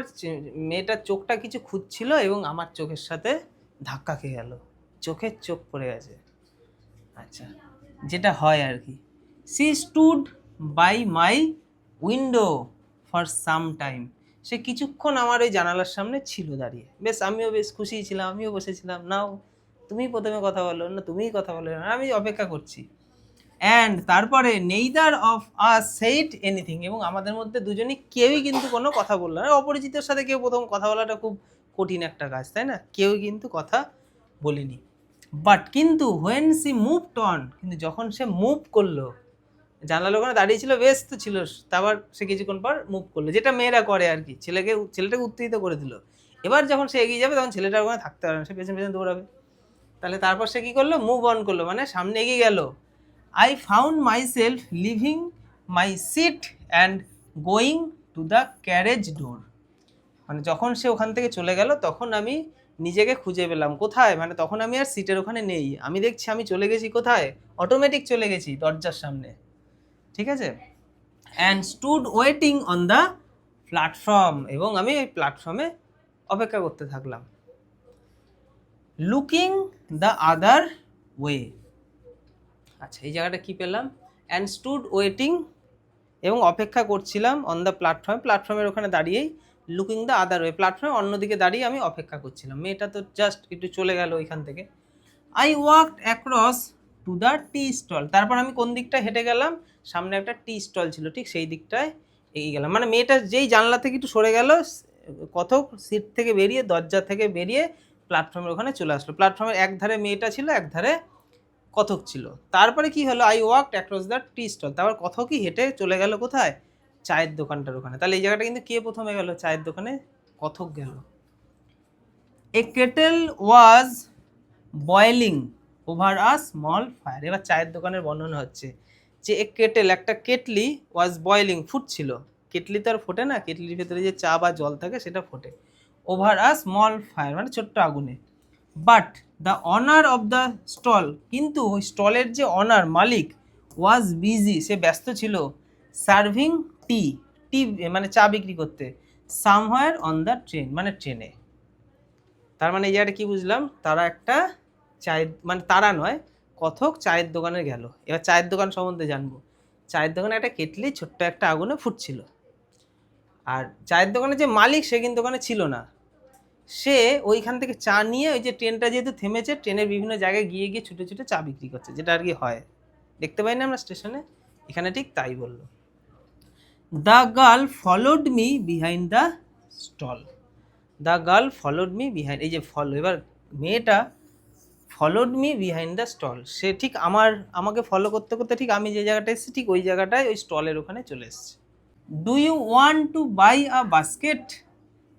মেয়েটার চোখটা কিছু খুঁজছিল এবং আমার চোখের সাথে ধাক্কা খেয়ে গেল, চোখের চোখ পড়ে গেছে। আচ্ছা, যেটা হয় আর কি। She stood by my window for some time, সে কিছুক্ষণ আমার ওই জানালার সামনে ছিল দাঁড়িয়ে, বেশ আমিও বেশ খুশি ছিলাম, আমিও বসেছিলাম, নাও তুমি প্রথমে কথা বলো না, তুমিই কথা বলো না, আমি অপেক্ষা করছি। অ্যান্ড তারপরে neither of us said anything, এবং আমাদের মধ্যে দুজনই কেউই কিন্তু কোনো কথা বললো না। অপরিচিতের সাথে কেউ প্রথম কথা বলাটা খুব কঠিন একটা কাজ, তাই না, কেউই কিন্তু কথা বলিনি। বাট কিন্তু হোয়েন সি মুভড অন, কিন্তু যখন সে মুভ করলো, জানলার ওখানে দাঁড়িয়ে ছিল, বেশ তো ছিল, তারপর সে কিছুক্ষণ পর মুভ করলো, যেটা মেয়েরা করে আর কি, ছেলেটাকে উত্তেজিত করে দিল। এবার যখন সে এগিয়ে যাবে তখন ছেলেটার ওখানে থাকতে পারবে না, সে পেছন পেছন দৌড়াবে। তাহলে তারপর সে কী করলো, মুভ অন করলো, মানে সামনে এগিয়ে গেল। I found myself leaving my seat and going to the carriage door, মানে যখন সে ওখান থেকে চলে গেল তখন আমি নিজেকে খুঁজে পেলাম কোথায়, মানে তখন আমি আর সিটের ওখানে নেই, আমি দেখছি আমি চলে গেছি কোথায়, অটোমেটিক চলে গেছি দরজার সামনে, ঠিক আছে। And stood waiting on the platform, এবং আমি ওই প্ল্যাটফর্মে অপেক্ষা করতে থাকলাম। লুকিং দ্য আদার ওয়ে, আচ্ছা এই জায়গাটা কি পেলাম, অ্যান্ড স্টুড ওয়েটিং এবং অপেক্ষা করছিলাম, অন দ্য প্ল্যাটফর্ম, প্ল্যাটফর্মের ওখানে দাঁড়িয়েই, লুকিং দ্য আদার ওয়ে, প্ল্যাটফর্মে অন্যদিকে দাঁড়িয়ে আমি অপেক্ষা করছিলাম, মেয়েটা তো জাস্ট একটু চলে গেল ওইখান থেকে। I walked across to the tea stall, তারপর আমি কোন দিকটা হেঁটে গেলাম, সামনে একটা টি স্টল ছিল, ঠিক সেই দিকটায় এগিয়ে গেলাম, মানে মেয়েটা যেই জানলা থেকে একটু সরে গেল, কথক সিট থেকে বেরিয়ে, দরজা থেকে বেরিয়ে প্ল্যাটফর্মের ওখানে চলে আসলো, প্ল্যাটফর্মের এক ধারে মেয়েটা ছিল, এক ধারে কথক ছিল। তারপরে কি হলো, I walked across the tea stall, তারপর কথকই হেঁটে চলে গেল কোথায়, চায়ের দোকানটার ওখানে। তাহলে এই জায়গাটা কিন্তু কে প্রথমে গেল, চায়ের দোকানে কথক গেল। A kettle was boiling over a small fire, এবার চায়ের দোকানের বর্ণনা হচ্ছে যে এ কেটেল, একটা কেটলি, ওয়াজ বয়েলিং ফুটছিল, কেটলি তো আর ফোটে না, কেটলির ভেতরে যে চা বা জল থাকে সেটা ফোটে, ওভার আ স্মল ফায়ার মানে ছোট্ট আগুনে। But the owner of the stall, কিন্তু ওই স্টলের যে অনার মালিক, ওয়াজ বিজি, সে ব্যস্ত ছিল, সার্ভিং টি, টি মানে চা বিক্রি করতে, সামহায়ার অন দ্য ট্রেন মানে ট্রেনে। তার মানে এই জায়গাটা কী বুঝলাম, তারা একটা চায়ের, মানে তারা নয়, কথক চায়ের দোকানে গেল। এবার চায়ের দোকান সম্বন্ধে জানবো। চায়ের দোকানে একটা কেটলি ছোট্ট একটা আগুনে ফুটছিল, আর চায়ের দোকানের যে মালিক সে কিন্তু ওখানে ছিল না, সে ওইখান থেকে চা নিয়ে, ওই যে ট্রেনটা যেহেতু থেমেছে, ট্রেনের বিভিন্ন জায়গায় গিয়ে গিয়ে ছুটে ছুটে চা বিক্রি করছে, যেটা আর কি হয়, দেখতে পাই না আমরা স্টেশনে, এখানে ঠিক তাই বললো। The girl followed me behind the stall, the girl followed me behind, এই যে ফলো, এবার মেয়েটা followed me behind the stall, সে ঠিক আমাকে ফলো করতে করতে ঠিক আমি যে জায়গাটায় এসেছি ঠিক ওই জায়গাটায় ওই স্টলের ওখানে চলে এসেছে। Do you want to buy a basket,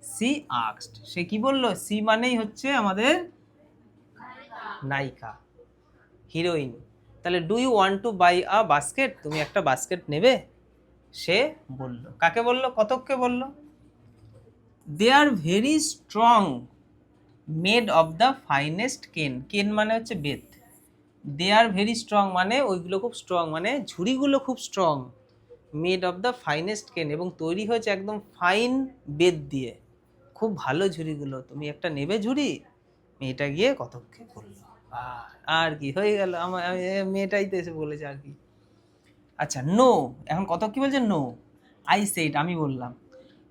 she asked, সে কি বললো, সি মানেই হচ্ছে আমাদের নায়িকা, হিরোইন, তাহলে do you want to buy a basket, তুমি একটা বাস্কেট নেবে, সে বলল, কাকে বলল, কতককে বলল। They are very strong, made of the finest cane, cane মানে হচ্ছে বেত, দে আর ভেরি স্ট্রং মানে ওইগুলো খুব স্ট্রং, মানে ঝুড়িগুলো খুব strong. Made of the finest কেন, এবং তৈরি হয়েছে একদম ফাইন বেত দিয়ে, খুব ভালো ঝুড়িগুলো, তুমি একটা নেবে ঝুড়ি। মেয়েটা গিয়ে কতককে বললো, আর কি হয়ে গেল, আমার মেয়েটাই তো এসে বলেছে আর কি। আচ্ছা নো, এখন কতক কি বলছে, নো আই সেড, আমি বললাম,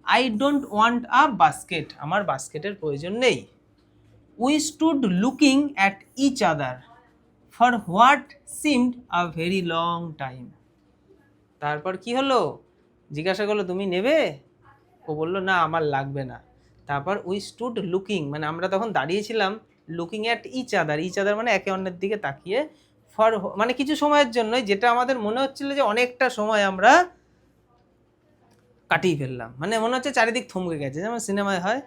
I don't want a basket, আমার বাস্কেটের প্রয়োজন নেই। We stood looking at each other for what seemed a very long time. তারপর কি হলো, জিজ্ঞাসা করলো তুমি নেবে, ও বললো না আমার লাগবে না। তারপর উই স্টুড লুকিং মানে আমরা তখন দাঁড়িয়েছিলাম, looking at each other, each other মানে একে অন্যের দিকে তাকিয়ে, ফর মানে কিছু সময়ের জন্য, যেটা আমাদের মনে হচ্ছিল যে অনেকটা সময় আমরা কাটিয়ে ফেললাম, মানে মনে হচ্ছে চারিদিক থমকে গেছে, যেমন সিনেমায় হয়,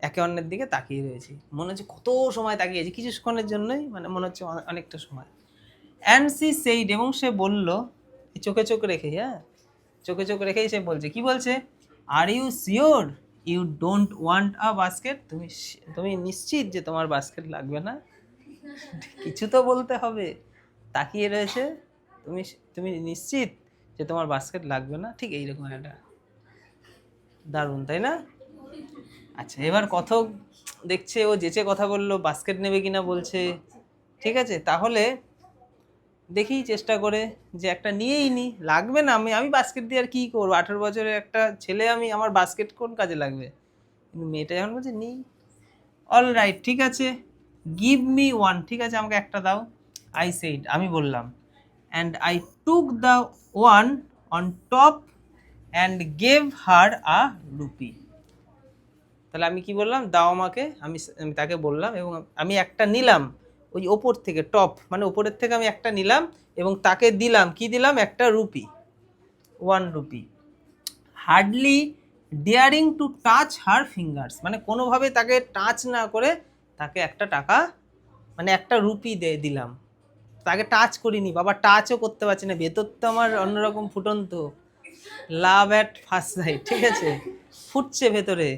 একে অন্যের দিকে তাকিয়ে রয়েছি, মনে হচ্ছে কত সময় তাকিয়েছি, কিছুক্ষণের জন্যই মানে মনে হচ্ছে অনেকটা সময়। অ্যান্ড সি সেইড, এবং সে বলল, চোখে চোখ রেখে, হ্যাঁ চোখে চোখ রেখেই সে বলছে, কি বলছে, are you sure you don't want a basket, তুমি নিশ্চিত যে তোমার বাস্কেট লাগবে না, কিছু তো বলতে হবে, তাকিয়ে রয়েছে, তুমি তুমি নিশ্চিত যে তোমার বাস্কেট লাগবে না, ঠিক এইরকম একটা, দারুণ তাই না? আচ্ছা এবার কথক দেখছে ও যেচে কথা বললো, বাস্কেট নেবে কিনা বলছে, ঠিক আছে তাহলে দেখি চেষ্টা করে যে একটা নিয়েই নি, লাগবে না, আমি বাস্কেট দিয়ে আর কী করবো, 18 বছরের একটা ছেলে আমি, আমার বাস্কেট কোন কাজে লাগবে, কিন্তু মেয়েটা যখন বলছে নিই, অল রাইট ঠিক আছে, গিভ মি ওয়ান, ঠিক আছে আমাকে একটা দাও, আই সেইড, আমি বললাম, and I took the one on top and gave her a rupee. তাহলে আমি কি বললাম, দাও আমাকে, আমি তাকে বললাম, এবং আমি একটা নিলাম ওই ওপর থেকে, টপ মানে ওপরের থেকে আমি একটা নিলাম এবং তাকে দিলাম, কি দিলাম, একটা rupee, 1 rupee. Hardly daring to touch her fingers, মানে কোনোভাবে তাকে টাচ না করে তাকে একটা টাকা মানে একটা রুপি দিলাম, তাকে টাচ করিনি, বাবা টাচও করতে পারছি না, ভেতর তো আমার অন্যরকম ফুটন্ত, লাভ অ্যাট ফার্স্ট সাইট, ঠিক আছে ফুটছে ভেতরে,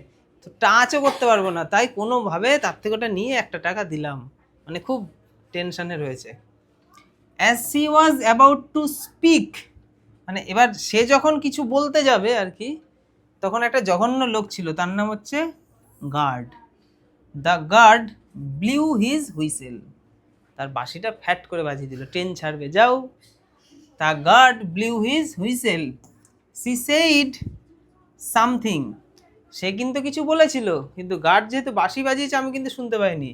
তো টাচও করতে পারবো না, তাই কোনোভাবে তার থেকে ওটা নিয়ে একটা টাকা দিলাম, মানে খুব টেনশনে রয়েছে। As she was about to speak, মানে এবার সে যখন কিছু বলতে যাবে আর কি, তখন একটা জঘন্য লোক ছিল, তার নাম হচ্ছে guard. The guard blew his whistle, তার বাঁশিটা ফ্যাট করে বাজিয়ে দিল, ট্রেন ছাড়বে যাও। The guard blew his whistle, she said something, সে কিন্তু কিছু বলেছিল, কিন্তু গার্ড যেহেতু বাঁশি বাজিয়েছে আমি কিন্তু শুনতে পাইনি,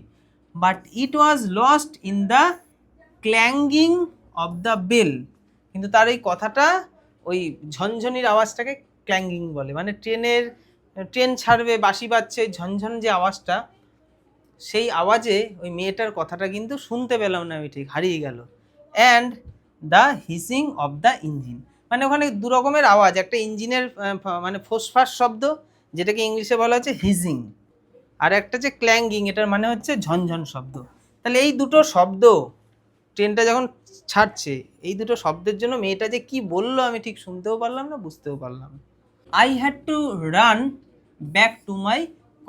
but it was lost in the clanging of the bell, কিন্তু তার এই কথাটা, ওই ঝনঝনির আওয়াজটাকে ক্ল্যাঙ্গিং বলে, মানে ট্রেন ছাড়বে বাঁশি বাজছে, ঝনঝন যে আওয়াজটা, সেই আওয়াজে ওই মেয়েটার কথাটা কিন্তু শুনতে পেলাম না আমি, ঠিক হারিয়ে গেল। And the hissing of the engine, মানে ওখানে দু রকমের আওয়াজ, একটা ইঞ্জিনের মানে ফোসফাস শব্দ, যেটাকে ইংলিশে বলা হচ্ছে হিজিং, আর একটা যে ক্ল্যাঙ্গিং, এটার মানে হচ্ছে ঝনঝন শব্দ। তাহলে এই দুটো শব্দ ট্রেনটা যখন ছাড়ছে, এই দুটো শব্দের জন্য মেয়েটা যে কি বললো আমি ঠিক শুনতেও পারলাম না, বুঝতেও পারলাম না। I had to run back to my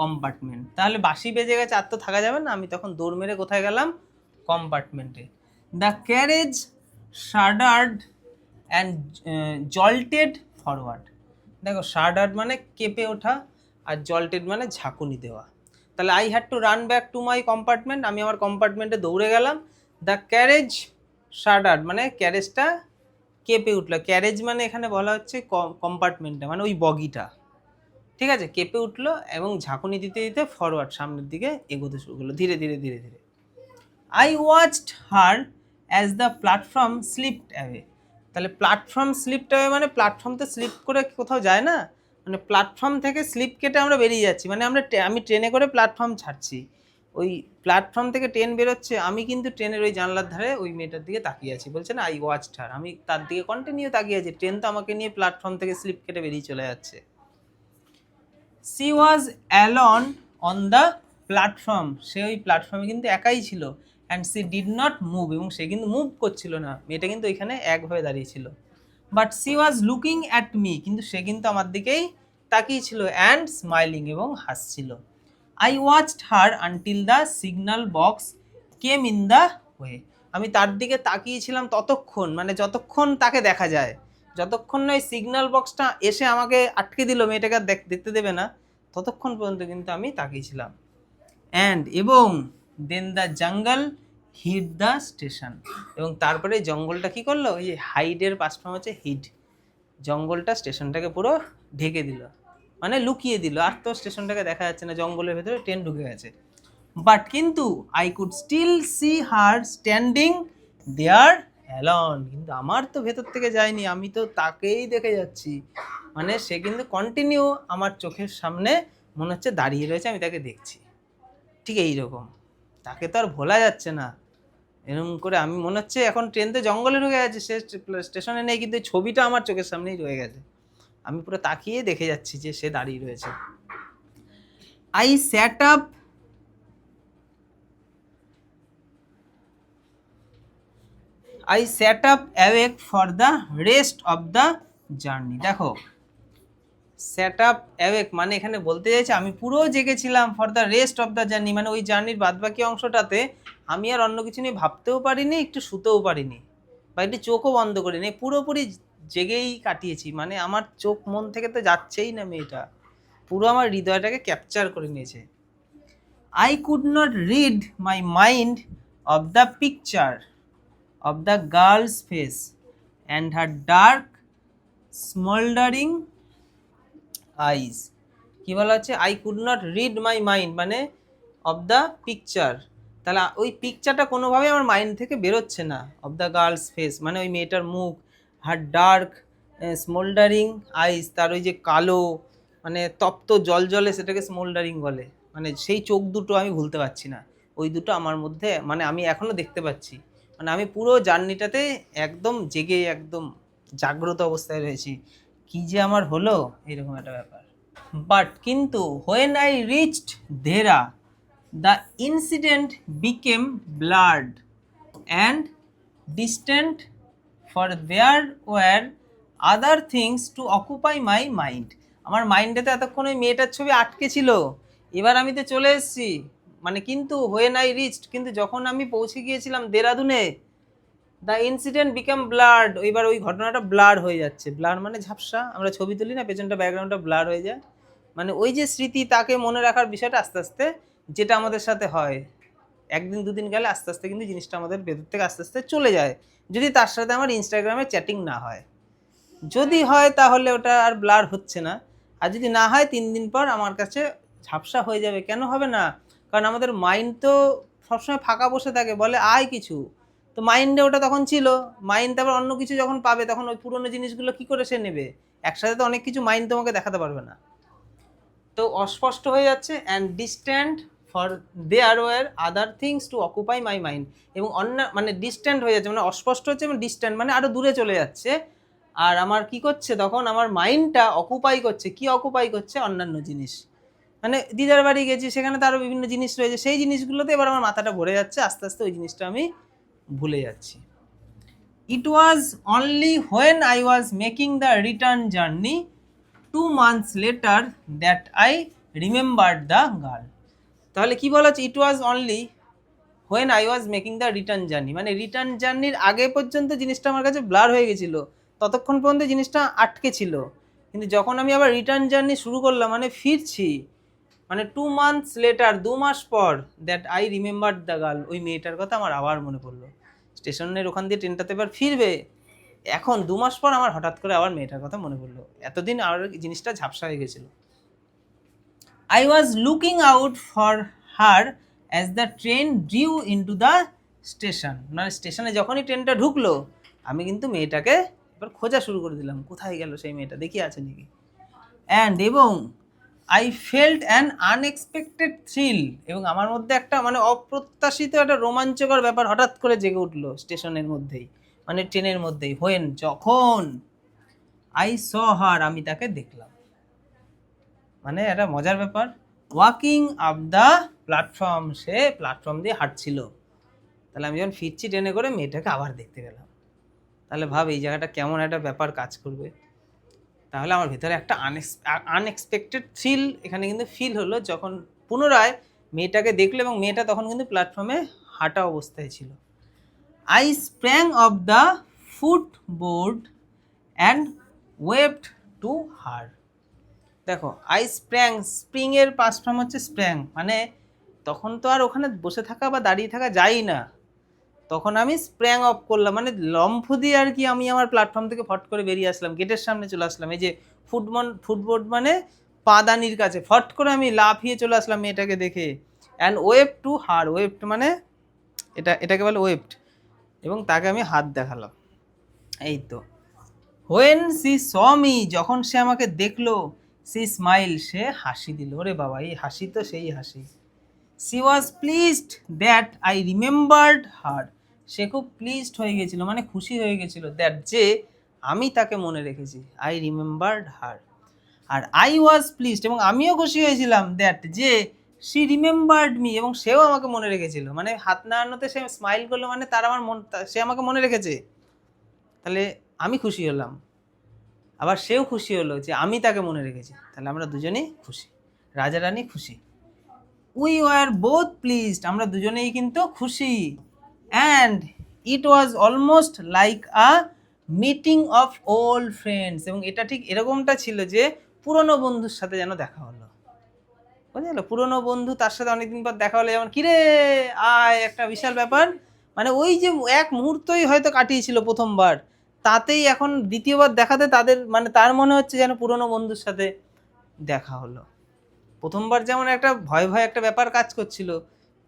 compartment, তাহলে বাঁশি বেজে গেছে, আর তো থাকা যাবে না, আমি তখন দৌড় মেরে কোথায় গেলাম, কম্পার্টমেন্টে। The carriage shuddered and jolted forward, দেখো শাডার্ড মানে কেঁপে ওঠা, আর জল্টেড মানে ঝাঁকুনি দেওয়া, তাহলে I had to run back to my compartment, আমি আমার কম্পার্টমেন্টে দৌড়ে গেলাম। দ্য ক্যারেজ শাডার্ড মানে ক্যারেজটা কেঁপে উঠলো, ক্যারেজ মানে এখানে বলা হচ্ছে কম্পার্টমেন্টটা মানে ওই বগিটা, ঠিক আছে কেঁপে উঠলো, এবং ঝাঁকুনি দিতে দিতে ফরওয়ার্ড সামনের দিকে এগোতে শুরু করলো, ধীরে ধীরে ধীরে ধীরে। I watched her as the platform slipped away, তাহলে প্ল্যাটফর্ম স্লিপড অ্যাওয়ে মানে প্ল্যাটফর্ম তো স্লিপ করে কোথাও যায় না, মানে প্ল্যাটফর্ম থেকে স্লিপ কেটে আমরা বেরিয়ে যাচ্ছি, মানে আমি ট্রেনে করে প্ল্যাটফর্ম ছাড়ছি, ওই প্ল্যাটফর্ম থেকে ট্রেন বেরোচ্ছে, আমি কিন্তু ট্রেনের ওই জানলার ধারে ওই মেয়েটার দিকে তাকিয়ে আছি, বলছে না আই ওয়াচড হার, আমি তার দিকে কন্টিনিউ তাকিয়ে আছি, ট্রেন তো আমাকে নিয়ে প্ল্যাটফর্ম থেকে স্লিপ কেটে বেরিয়ে চলে যাচ্ছে। She was alone on the platform, সে ওই প্ল্যাটফর্মে কিন্তু একাই ছিল, and she did not move, এবং সে কিন্তু মুভ করছিল না, মেয়েটা কিন্তু এখানে একভাবে দাঁড়িয়েছিল। But she was looking at me, কিন্তু সে কিন্তু আমার দিকেই তাকিয়েছিল, অ্যান্ড স্মাইলিং, এবং হাসছিল। I watched her until the signal box came in the way, আমি তার দিকে তাকিয়েছিলাম ততক্ষণ, মানে যতক্ষণ তাকে দেখা যায়, যতক্ষণ না ওই সিগন্যাল বক্সটা এসে আমাকে আটকে দিল, মেয়েটাকে আর দেখতে দেবে না, ততক্ষণ পর্যন্ত কিন্তু আমি তাকিয়েছিলাম। এবং দেন দ্য জঙ্গল হিড দ্য স্টেশন, এবং তারপরে জঙ্গলটা কি করলো, ওই যে হাইডের পাস্ট ফর্ম হচ্ছে হিড, জঙ্গলটা স্টেশনটাকে পুরো ঢেকে দিল, মানে লুকিয়ে দিল, আর তো স্টেশনটাকে দেখা যাচ্ছে না, জঙ্গলের ভেতরে ট্রেন ঢুকে গেছে। বাট কিন্তু I could still see her standing there alone, কিন্তু আমার তো ভেতর থেকে যায়নি, আমি তো তাকেই দেখে যাচ্ছি, মানে সে কিন্তু কন্টিনিউ আমার চোখের সামনে মনে হচ্ছে দাঁড়িয়ে রয়েছে, আমি তাকে দেখছি, ঠিক এইরকম, তাকে তো আর ভোলা যাচ্ছে না। এরকম করে আমি মনে হচ্ছে এখন ট্রেন তো জঙ্গলে ঢুকে গেছে, সে স্টেশনে নেই, কিন্তু ছবিটা আমার চোখের সামনেই রয়ে গেছে, আমি পুরো তাকিয়ে দেখে যাচ্ছি যে সে দাঁড়িয়ে রয়েছে। I sat up awake for the rest of the journey. দেখো স্যাট আপ অ্যাওয়েক মানে এখানে বলতে চাইছে আমি পুরো জেগেছিলাম for the rest of the journey, মানে ওই জার্নির বাদবাকি অংশটাতে আমি আর অন্য কিছু নিয়ে ভাবতেও পারিনি, একটু শুতেও পারিনি, বা একটু চোখও বন্ধ করিনি, পুরোপুরি জেগেই কাটিয়েছি, মানে আমার চোখ মন থেকে তো যাচ্ছেই না, মেয়েটা পুরো আমার হৃদয়টাকে ক্যাপচার করে নিয়েছে। I could not read my mind of the picture of the girl's face and her dark smouldering eyes. কি বলা হচ্ছে, I could not read my mind মানে অফ দ্য পিকচার, তাহলে ওই পিকচারটা কোনোভাবেই আমার মাইন্ড থেকে বেরোচ্ছে না, অফ দ্য গার্লস ফেস মানে ওই মেয়েটার মুখ, হার ডার্ক স্মোল্ডারিং আইস, তার ওই যে কালো মানে তপ্ত জল জলে সেটাকে স্মোল্ডারিং বলে, মানে সেই চোখ দুটো আমি ভুলতে পারছি না, ওই দুটো আমার মধ্যে, মানে আমি এখনও দেখতে পাচ্ছি, মানে আমি পুরো জার্নিটাতে একদম জেগে একদম জাগ্রত অবস্থায় রয়েছি, কি যে আমার হলো, এরকম একটা ব্যাপার। বাট কিন্তু when I reached Dhera, the incident became blurred and distant, for there were other things to occupy my mind. আমার মাইন্ডেতে এতক্ষণ ওই মেয়েটার ছবি আটকে ছিল, এবার আমি তো চলে এসেছি, মানে কিন্তু when I reached, কিন্তু যখন আমি পৌঁছে গিয়েছিলাম দেরাদুনে, দ্য ইনসিডেন্ট বিকাম ব্লার্ড, এবার ওই ঘটনাটা ব্লার হয়ে যাচ্ছে, ব্লার মানে ঝাপসা, আমরা ছবি তুলি না পেছনটা ব্যাকগ্রাউন্ডটা ব্লার হয়ে যায়, মানে ওই যে স্মৃতি তাকে মনে রাখার বিষয়টা আস্তে আস্তে, যেটা আমাদের সাথে হয় একদিন দুদিন গেলে আস্তে আস্তে কিন্তু জিনিসটা আমাদের ভেতর থেকে আস্তে আস্তে চলে যায়, যদি তার সাথে আমার ইনস্টাগ্রামে চ্যাটিং না হয়, যদি হয় তাহলে ওটা আর ব্লার হচ্ছে না, আর যদি না হয় 3 দিন পর আমার কাছে ঝাপসা হয়ে যাবে, কেন হবে না, কারণ আমাদের মাইন্ড তো সবসময় ফাঁকা বসে থাকে, বলে আয় কিছু, তো মাইন্ডে ওটা তখন ছিল, মাইন্ড তারপর অন্য কিছু যখন পাবে তখন ওই পুরোনো জিনিসগুলো কি করে সে নেবে, একসাথে তো অনেক কিছু মাইন্ড তোমাকে দেখাতে পারবে না, তো অস্পষ্ট হয়ে যাচ্ছে। And distant for there were other things to occupy my mind, এবং অন্য মানে ডিস্ট্যান্ট হয়ে যাচ্ছে, মানে অস্পষ্ট হচ্ছে এবং ডিস্ট্যান্ট মানে আরও দূরে চলে যাচ্ছে, আর আমার কি করছে তখন, আমার মাইন্ডটা অকুপাই করছে, কি অকুপাই করছে, অন্যান্য জিনিস, মানে দিদার বাড়ি গেছি সেখানে তো আরও বিভিন্ন জিনিস রয়েছে, সেই জিনিসগুলোতে এবার আমার মাথাটা ভরে যাচ্ছে, আস্তে আস্তে ওই জিনিসটা আমি ভুলে যাচ্ছি। It was only when I was making the return journey 2 months later that I remembered the girl. তাহলে কি বলা হচ্ছে, it was only when I was making the return journey, মানে রিটার্ন জার্নির আগে পর্যন্ত জিনিসটা আমার কাছে ব্লার হয়ে গেছিল, ততক্ষণ পর্যন্ত জিনিসটা আটকে ছিল, কিন্তু যখন আমি আবার রিটার্ন জার্নি শুরু করলাম মানে ফিরছি, মানে 2 months later 2 মাস পর, that I remembered the girl, ওই মেয়েটার কথা আমার আবার মনে পড়লো, স্টেশনের ওখান দিয়ে ট্রেনটাতে এবার ফিরবে, এখন 2 মাস পর আমার হঠাৎ করে আবার মেয়েটার কথা মনে পড়লো, এতদিন আর জিনিসটা ঝাপসা হয়ে গেছিল। I was looking out for her as the train drew into the station, মানে স্টেশনে যখনই ট্রেনটা ঢুকলো আমি কিন্তু মেয়েটাকে এবার খোঁজা শুরু করে দিলাম, কোথায় গেল সেই মেয়েটা, দেখি আছে নাকি, এবং I felt an unexpected thrill, এবং আমার মধ্যে একটা মানে অপ্রত্যাশিত একটা রোমাঞ্চকর ব্যাপার হঠাৎ করে জেগে উঠলো স্টেশনের মধ্যেই, মানে ট্রেনের মধ্যেই, হোয়েন যখন আই স হার আমি তাকে দেখলাম, মানে একটা মজার ব্যাপার, walking up the platform, say platform দিয়ে হাঁটছিল, তাহলে আমি যখন ফিরছি ট্রেনে করে মেয়েটাকে আবার দেখতে গেলাম, তাহলে ভাব এই জায়গাটা কেমন একটা ব্যাপার কাজ করবে, তাহলে আমার ভেতরে একটা আনএক্সপেক্টেড থ্রিল এখানে কিন্তু ফিল হলো যখন পুনরায় মেয়েটাকে দেখলো, এবং মেয়েটা তখন কিন্তু প্ল্যাটফর্মে হাঁটা অবস্থায় ছিল। I sprang off the footboard and waved to her. দেখো আই স্প্র্যাং, স্প্রিং এর পাস্ট ফর্ম হচ্ছে স্প্র্যাং, মানে তখন তো আর ওখানে বসে থাকা বা দাঁড়িয়ে থাকা যায় না, তখন আমি স্প্র্যাং অফ করলাম, মানে লম্ফ দিয়ে আর কি আমি আমার প্ল্যাটফর্ম থেকে ফট করে বেরিয়ে আসলাম, গেটের সামনে চলে আসলাম। এই যে ফুটবোর্ড মানে পাদানির কাছে ফট করে আমি লাফিয়ে চলে আসলাম মেয়েটাকে দেখে। And wave to her, waved মানে এটাকে বলে ওয়েভড, এবং তাকে আমি হাত দেখালাম। এই তো হোয়েন সি স মি, যখন সে আমাকে দেখলো, সি স্মাইল, সে হাসি দিল। ওরে বাবা, এই হাসি তো সেই হাসি। She was pleased that I remembered her, সে খুব প্লিজড হয়ে গেছিল, মানে খুশি হয়ে গেছিল, দ্যাট যে আমি তাকে মনে রেখেছি, আই রিমেম্বার্ড হার। আর আই ওয়াজ প্লিজড, এবং আমিও খুশি হয়েছিলাম, দ্যাট যে শি রিমেম্বার্ড মি, এবং সেও আমাকে মনে রেখেছিল, মানে হাত নাড়ানোতে সে স্মাইল করলো, মানে তার আমার মন, সে আমাকে মনে রেখেছে, তাহলে আমি খুশি হলাম, আবার সেও খুশি হলো যে আমি তাকে মনে রেখেছি, তাহলে আমরা দুজনেই খুশি, রাজা রানী খুশি। উই ওয়ার বোথ প্লিজড, আমরা দুজনেই কিন্তু খুশি। And it was almost like a meeting of old friends, এবং এটা ঠিক এরকমটা ছিল যে পুরনো বন্ধুর সাথে যেন দেখা হলো, বুঝা গেল? পুরনো বন্ধু, তার সাথে অনেকদিন পর দেখা হলে যেমন কিরে আয়, একটা বিশাল ব্যাপার, মানে ওই যে এক মুহূর্তই হয়তো কাটিয়েছিল প্রথমবার, তাতেই এখন দ্বিতীয়বার দেখাতে তাদের মানে তার মনে হচ্ছে যেন পুরনো বন্ধুর সাথে দেখা হলো। প্রথমবার যেমন একটা ভয় ভয় একটা ব্যাপার কাজ করছিল,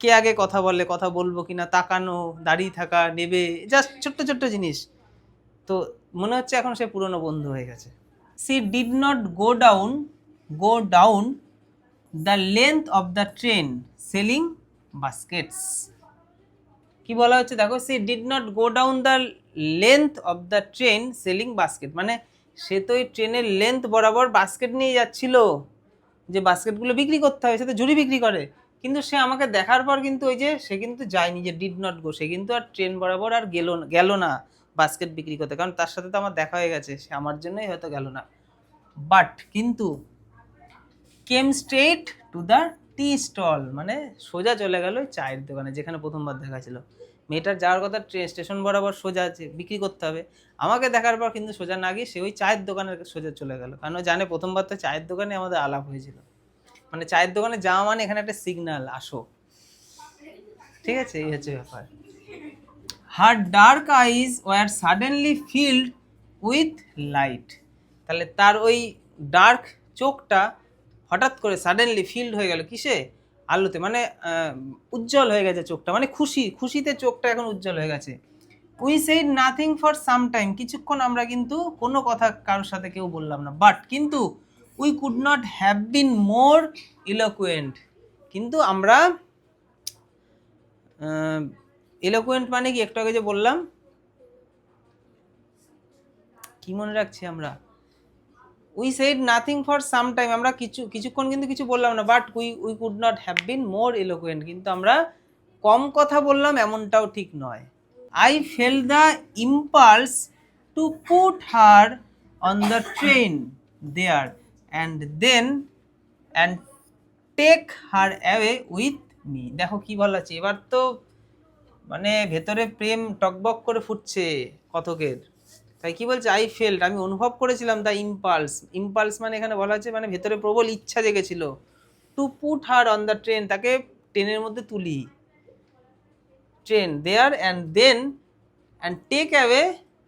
কে আগে কথা বলে, কথা বলবো কিনা, তাকানো, দাঁড়িয়ে থাকা, নেবে, জাস্ট ছোট্ট ছোট্ট জিনিস, তো মনে হচ্ছে এখন সে পুরনো বন্ধু হয়ে গেছে। C did not go down the length of the train selling baskets. কি বলা হচ্ছে দেখো, C did not go down the length of the train selling basket, মানে সে তো ওই ট্রেনের লেন্থ বরাবর বাস্কেট নিয়ে যাচ্ছিল, যে বাস্কেটগুলো বিক্রি করতে হবে, সে তো ঝুড়ি বিক্রি করে, কিন্তু সে আমাকে দেখার পর কিন্তু ওই যে সে কিন্তু যায়নি, যে ডিড নট গো, সে কিন্তু আর ট্রেন বরাবর আর গেল না বাস্কেট বিক্রি করতে, কারণ তার সাথে তো আমার দেখা হয়ে গেছে, সে আমার জন্যই হয়তো গেল না। বাট কিন্তু came straight to the tea stall, মানে সোজা চলে গেল চায়ের দোকানে, যেখানে প্রথমবার দেখা ছিল। মেয়েটার যাওয়ার কথা স্টেশন বরাবর সোজা আছে, বিক্রি করতে হবে, আমাকে দেখার পর কিন্তু সোজা না গিয়ে সে ওই চায়ের দোকানের সোজা চলে গেল, কারণ ও জানে প্রথমবার তো চায়ের দোকানে আমাদের আলাপ হয়েছিল, মানে চায়ের দোকানে যাওয়া মানে এখানে একটা সিগন্যাল, আসো, ঠিক আছে, এই হচ্ছে ব্যাপার। Her dark eyes were suddenly filled with light, তাহলে তার ওই ডার্ক চোখটা হঠাৎ করে সাডেনলি ফিল্ড হয়ে গেল কিসে, আলোতে, মানে উজ্জ্বল হয়ে গেছে চোখটা, মানে খুশিতে চোখটা এখন উজ্জ্বল হয়ে গেছে। We said nothing for some time, কিছুক্ষণ আমরা কিন্তু কোনো কথা কারোর সাথে কেউ বললাম না, বাট কিন্তু we could not have been more eloquent, কিন্তু আমরা ইলোকুয়েন্ট মানে কি, একটু আগে যে বললাম, কি মনে রাখছি আমরা, we said nothing for some time, আমরা কিছুক্ষণ কিন্তু কিছু বললাম না, but we could not have been more eloquent, কিন্তু আমরা কম কথা বললাম এমনটাও ঠিক নয়। I felt the impulse to put her on the train there and take her away with me. দেখো কি বলা আছে, এবার তো মানে ভেতরে প্রেম টকবক করে ফুটছে কথকের, তাই কি বলছে, আই ফেল্ট, আমি অনুভব করেছিলাম, দ্য ইম্পালস মানে এখানে বলা হচ্ছে মানে ভেতরে প্রবল ইচ্ছা জেগেছিল, to put her on the train, তাকে ট্রেনের মধ্যে তুলি, train there and take away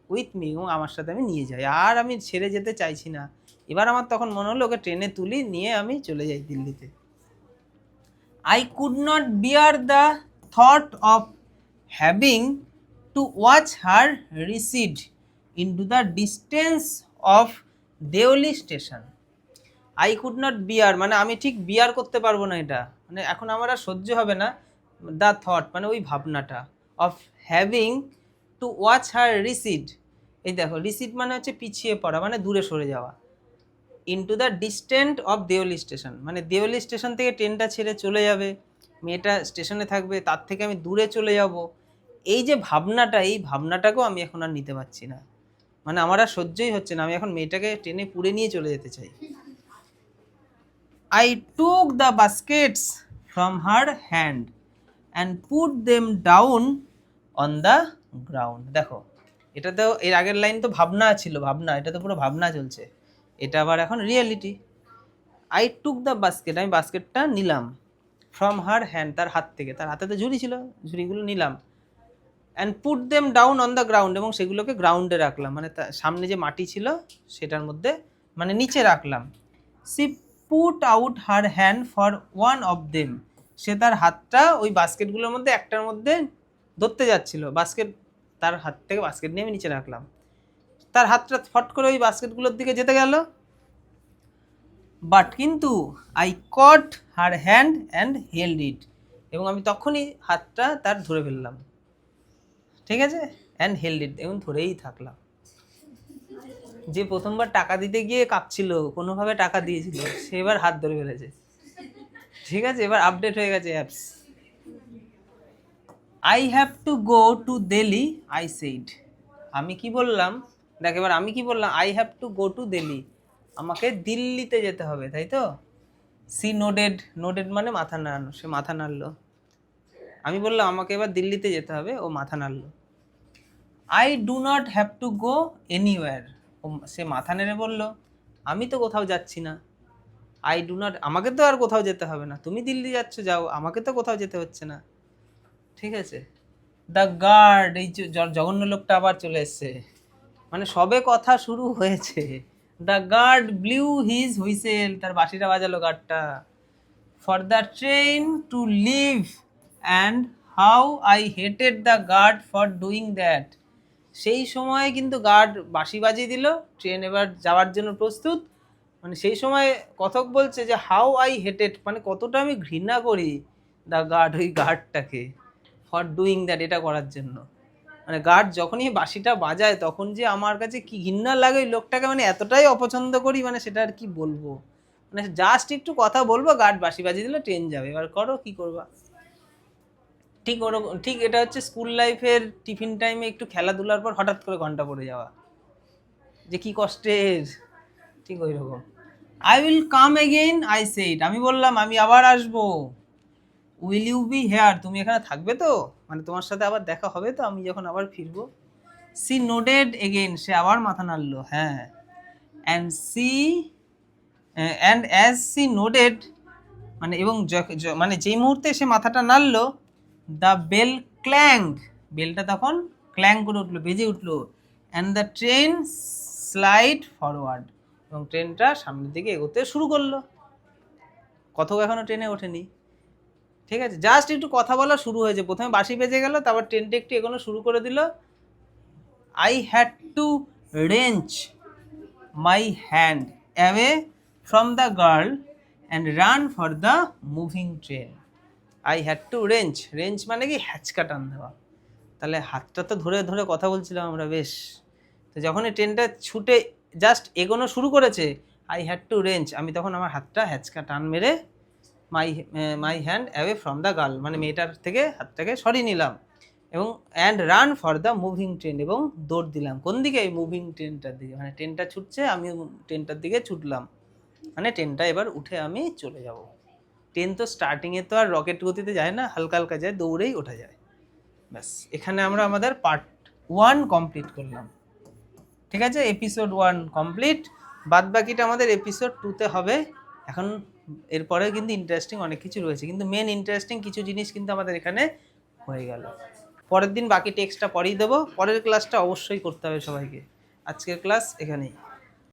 with me, এবং আমার সাথে আমি নিয়ে যাই, আর আমি ছেড়ে যেতে চাইছি না, এবার আমার তখন মনে হলো ওকে ট্রেনে তুলি, নিয়ে আমি চলে যাই দিল্লিতে। I could not bear the thought of having to watch her recede into the distance of Deoli station. I could not bear মানে আমি ঠিক বিয়ার করতে পারবো না, এটা মানে এখন আমার আর সহ্য হবে না, দ্য থট মানে ওই ভাবনাটা, of having to watch her রিসিড, এই দেখো রিসিড মানে হচ্ছে পিছিয়ে পড়া, মানে দূরে সরে যাওয়া, into the distant of Deoli station, মানে দেওলি স্টেশন থেকে ট্রেনটা ছেড়ে চলে যাবে, মেয়েটা স্টেশনে থাকবে, তার থেকে আমি দূরে চলে যাব, এই যে ভাবনাটা, এই ভাবনাটাকেও আমি এখন আর নিতে পারছি না, মানে আমার আর সহ্যই হচ্ছে না, আমি এখন মেয়েটাকে ট্রেনে পুড়ে নিয়ে চলে যেতে চাই। I took the baskets from her hand and put them down on the ground. দেখো এটা তো এর আগের লাইন তো ভাবনা ছিল, ভাবনা, এটা তো পুরো ভাবনা চলছে, এটা আবার এখন reality. I took the basket, আমি বাস্কেটটা নিলাম, ফ্রম হার হ্যান্ড, তার হাত থেকে, তার হাতে তো ঝুড়ি ছিল, ঝুড়িগুলো নিলাম, and put them down on the ground, এবং সেগুলোকে গ্রাউন্ডে রাখলাম, মানে সামনে যে মাটি ছিল সেটার মধ্যে, মানে নিচে রাখলাম। She put out her hand for one of them, সে তার হাতটা ওই বাস্কেটগুলোর মধ্যে একটার মধ্যে ধরতে যাচ্ছিল, বাস্কেট, তার হাত থেকে বাস্কেট নিয়ে আমি নিচে রাখলাম, তার হাতটা ফট করে ওই বাস্কেটগুলোর দিকে যেতে গেল, বাট কিন্তু I caught her hand and held it, এবং আমি তখনই হাতটা তার ধরে ফেললাম, ঠিক আছে, অ্যান্ড হেল্ড ইট, এবং ধরেই থাকলাম। যে প্রথমবার টাকা দিতে গিয়ে কাঁপছিল, কোনোভাবে টাকা দিয়েছিল, সে এবার হাত ধরে ফেলেছে, ঠিক আছে, এবার আপডেট হয়ে গেছে apps. I have to go to Delhi, I said, আমি কি বললাম, দেখ এবার আমি কি বললাম, I have to go to Delhi, আমাকে দিল্লিতে যেতে হবে, তাই তো। সি নোডেড, নোডেড মানে মাথা নাড়ানো, সে মাথা নাড়লো, আমি বললাম আমাকে এবার দিল্লিতে যেতে হবে, ও মাথা নাড়লো। I do not have to go anywhere, সে মাথা নেড়ে বলল আমি তো কোথাও যাচ্ছি না। আই ডু নট, আমাকে তো আর কোথাও যেতে হবে না, তুমি দিল্লি যাচ্ছ যাও, আমাকে তো কোথাও যেতে হচ্ছে না, ঠিক আছে। দ্য গার্ড, এই জঘন্য লোকটা আবার চলে এসছে, মানে সবে কথা শুরু হয়েছে, the guard blew his whistle, তার বাঁশিটা বাজালো গার্ডটা, for the train to leave, and how I hated the guard for doing that, সেই সময় কিন্তু গার্ড বাঁশি বাজিয়ে দিল, ট্রেন এবার যাওয়ার জন্য প্রস্তুত, মানে সেই সময় কথক বলছে যে হাউ আই হেটেড, মানে কতটা আমি ঘৃণা করি দ্য গার্ড, ওই গার্ডটাকে, ফর ডুইং দ্যাট, এটা করার জন্য, মানে গার্ড যখনই বাঁশিটা বাজায় তখন যে আমার কাছে কি ঘৃণা লাগে ওই লোকটাকে, মানে এতটাই অপছন্দ করি, মানে সেটা আর কি বলবো, মানে জাস্ট একটু কথা বলবো, গার্ড বাঁশি বাজিয়ে দিলে ট্রেন যাবে, এবার করো কি করবা। ঠিক ওরকম, ঠিক এটা হচ্ছে স্কুল লাইফের টিফিন টাইমে একটু খেলাধুলার পর হঠাৎ করে ঘন্টা পড়ে যাওয়া, যে কি কষ্টের, ঠিক ওই রকম। I will come again, I said, আমি বললাম আমি আবার আসবো। উইল ইউ বি হেয়ার, তুমি এখানে থাকবে তো, মানে তোমার সাথে আবার দেখা হবে তো আমি যখন আবার ফিরবো। সি নোডেড এগেইন, সে আবার মাথা নাড়লো, হ্যাঁ, অ্যান্ড অ্যাজ সি নোডেড, মানে এবং মানে যেই মুহূর্তে সে মাথাটা নাড়লো, দ্য বেল ক্ল্যাং, বেলটা তখন ক্ল্যাং করে উঠলো, বেজে উঠলো, and the train slide forward, এবং ট্রেনটা সামনের দিকে এগোতে শুরু করলো। কথক এখনো ট্রেনে ওঠেনি, ঠিক আছে, জাস্ট একটু কথা বলা শুরু হয়েছে, প্রথমে বাঁশি বেজে গেল, তারপর ট্রেনটা একটু এগোনো শুরু করে দিল। I had to wrench my hand away from the girl and run for the moving train. I had to wrench, wrench মানে কি হ্যাচকা টান দেওয়া, তাহলে হাতটা তো ধরে ধরে কথা বলছিলাম আমরা বেশ, তো যখন এই ট্রেনটা ছুটে জাস্ট এগোনো শুরু করেছে, আই হ্যাড টু রেঞ্চ, আমি তখন আমার হাতটা হ্যাচকা টান মেরে মাই hand away from the girl, মানে মেয়েটার থেকে হাতটাকে সরিয়ে নিলাম, এবং and run for the moving train, এবং দৌড় দিলাম কোন দিকে, এই মুভিং ট্রেনটার দিকে, মানে ট্রেনটা ছুটছে আমি ট্রেনটার দিকে ছুটলাম, মানে ট্রেনটা এবার উঠে আমি চলে যাব। ট্রেন তো স্টার্টিংয়ে তো আর রকেট গতিতে যায় না, হালকা হালকা যায়, দৌড়েই ওঠা যায়। ব্যাস, এখানে আমরা আমাদের পার্ট 1 কমপ্লিট করলাম, ঠিক আছে, এপিসোড 1 কমপ্লিট, বাদ বাকিটা আমাদের এপিসোড 2তে হবে। এখন এরপরে কিন্তু ইন্টারেস্টিং অনেক কিছু রয়েছে, কিন্তু মেন ইন্টারেস্টিং কিছু জিনিস কিন্তু আমাদের এখানে হয়ে গেল। পরের দিন বাকি টেক্সটটা পরেই দেবো, পরের ক্লাসটা অবশ্যই করতে হবে সবাইকে। আজকের ক্লাস এখানেই।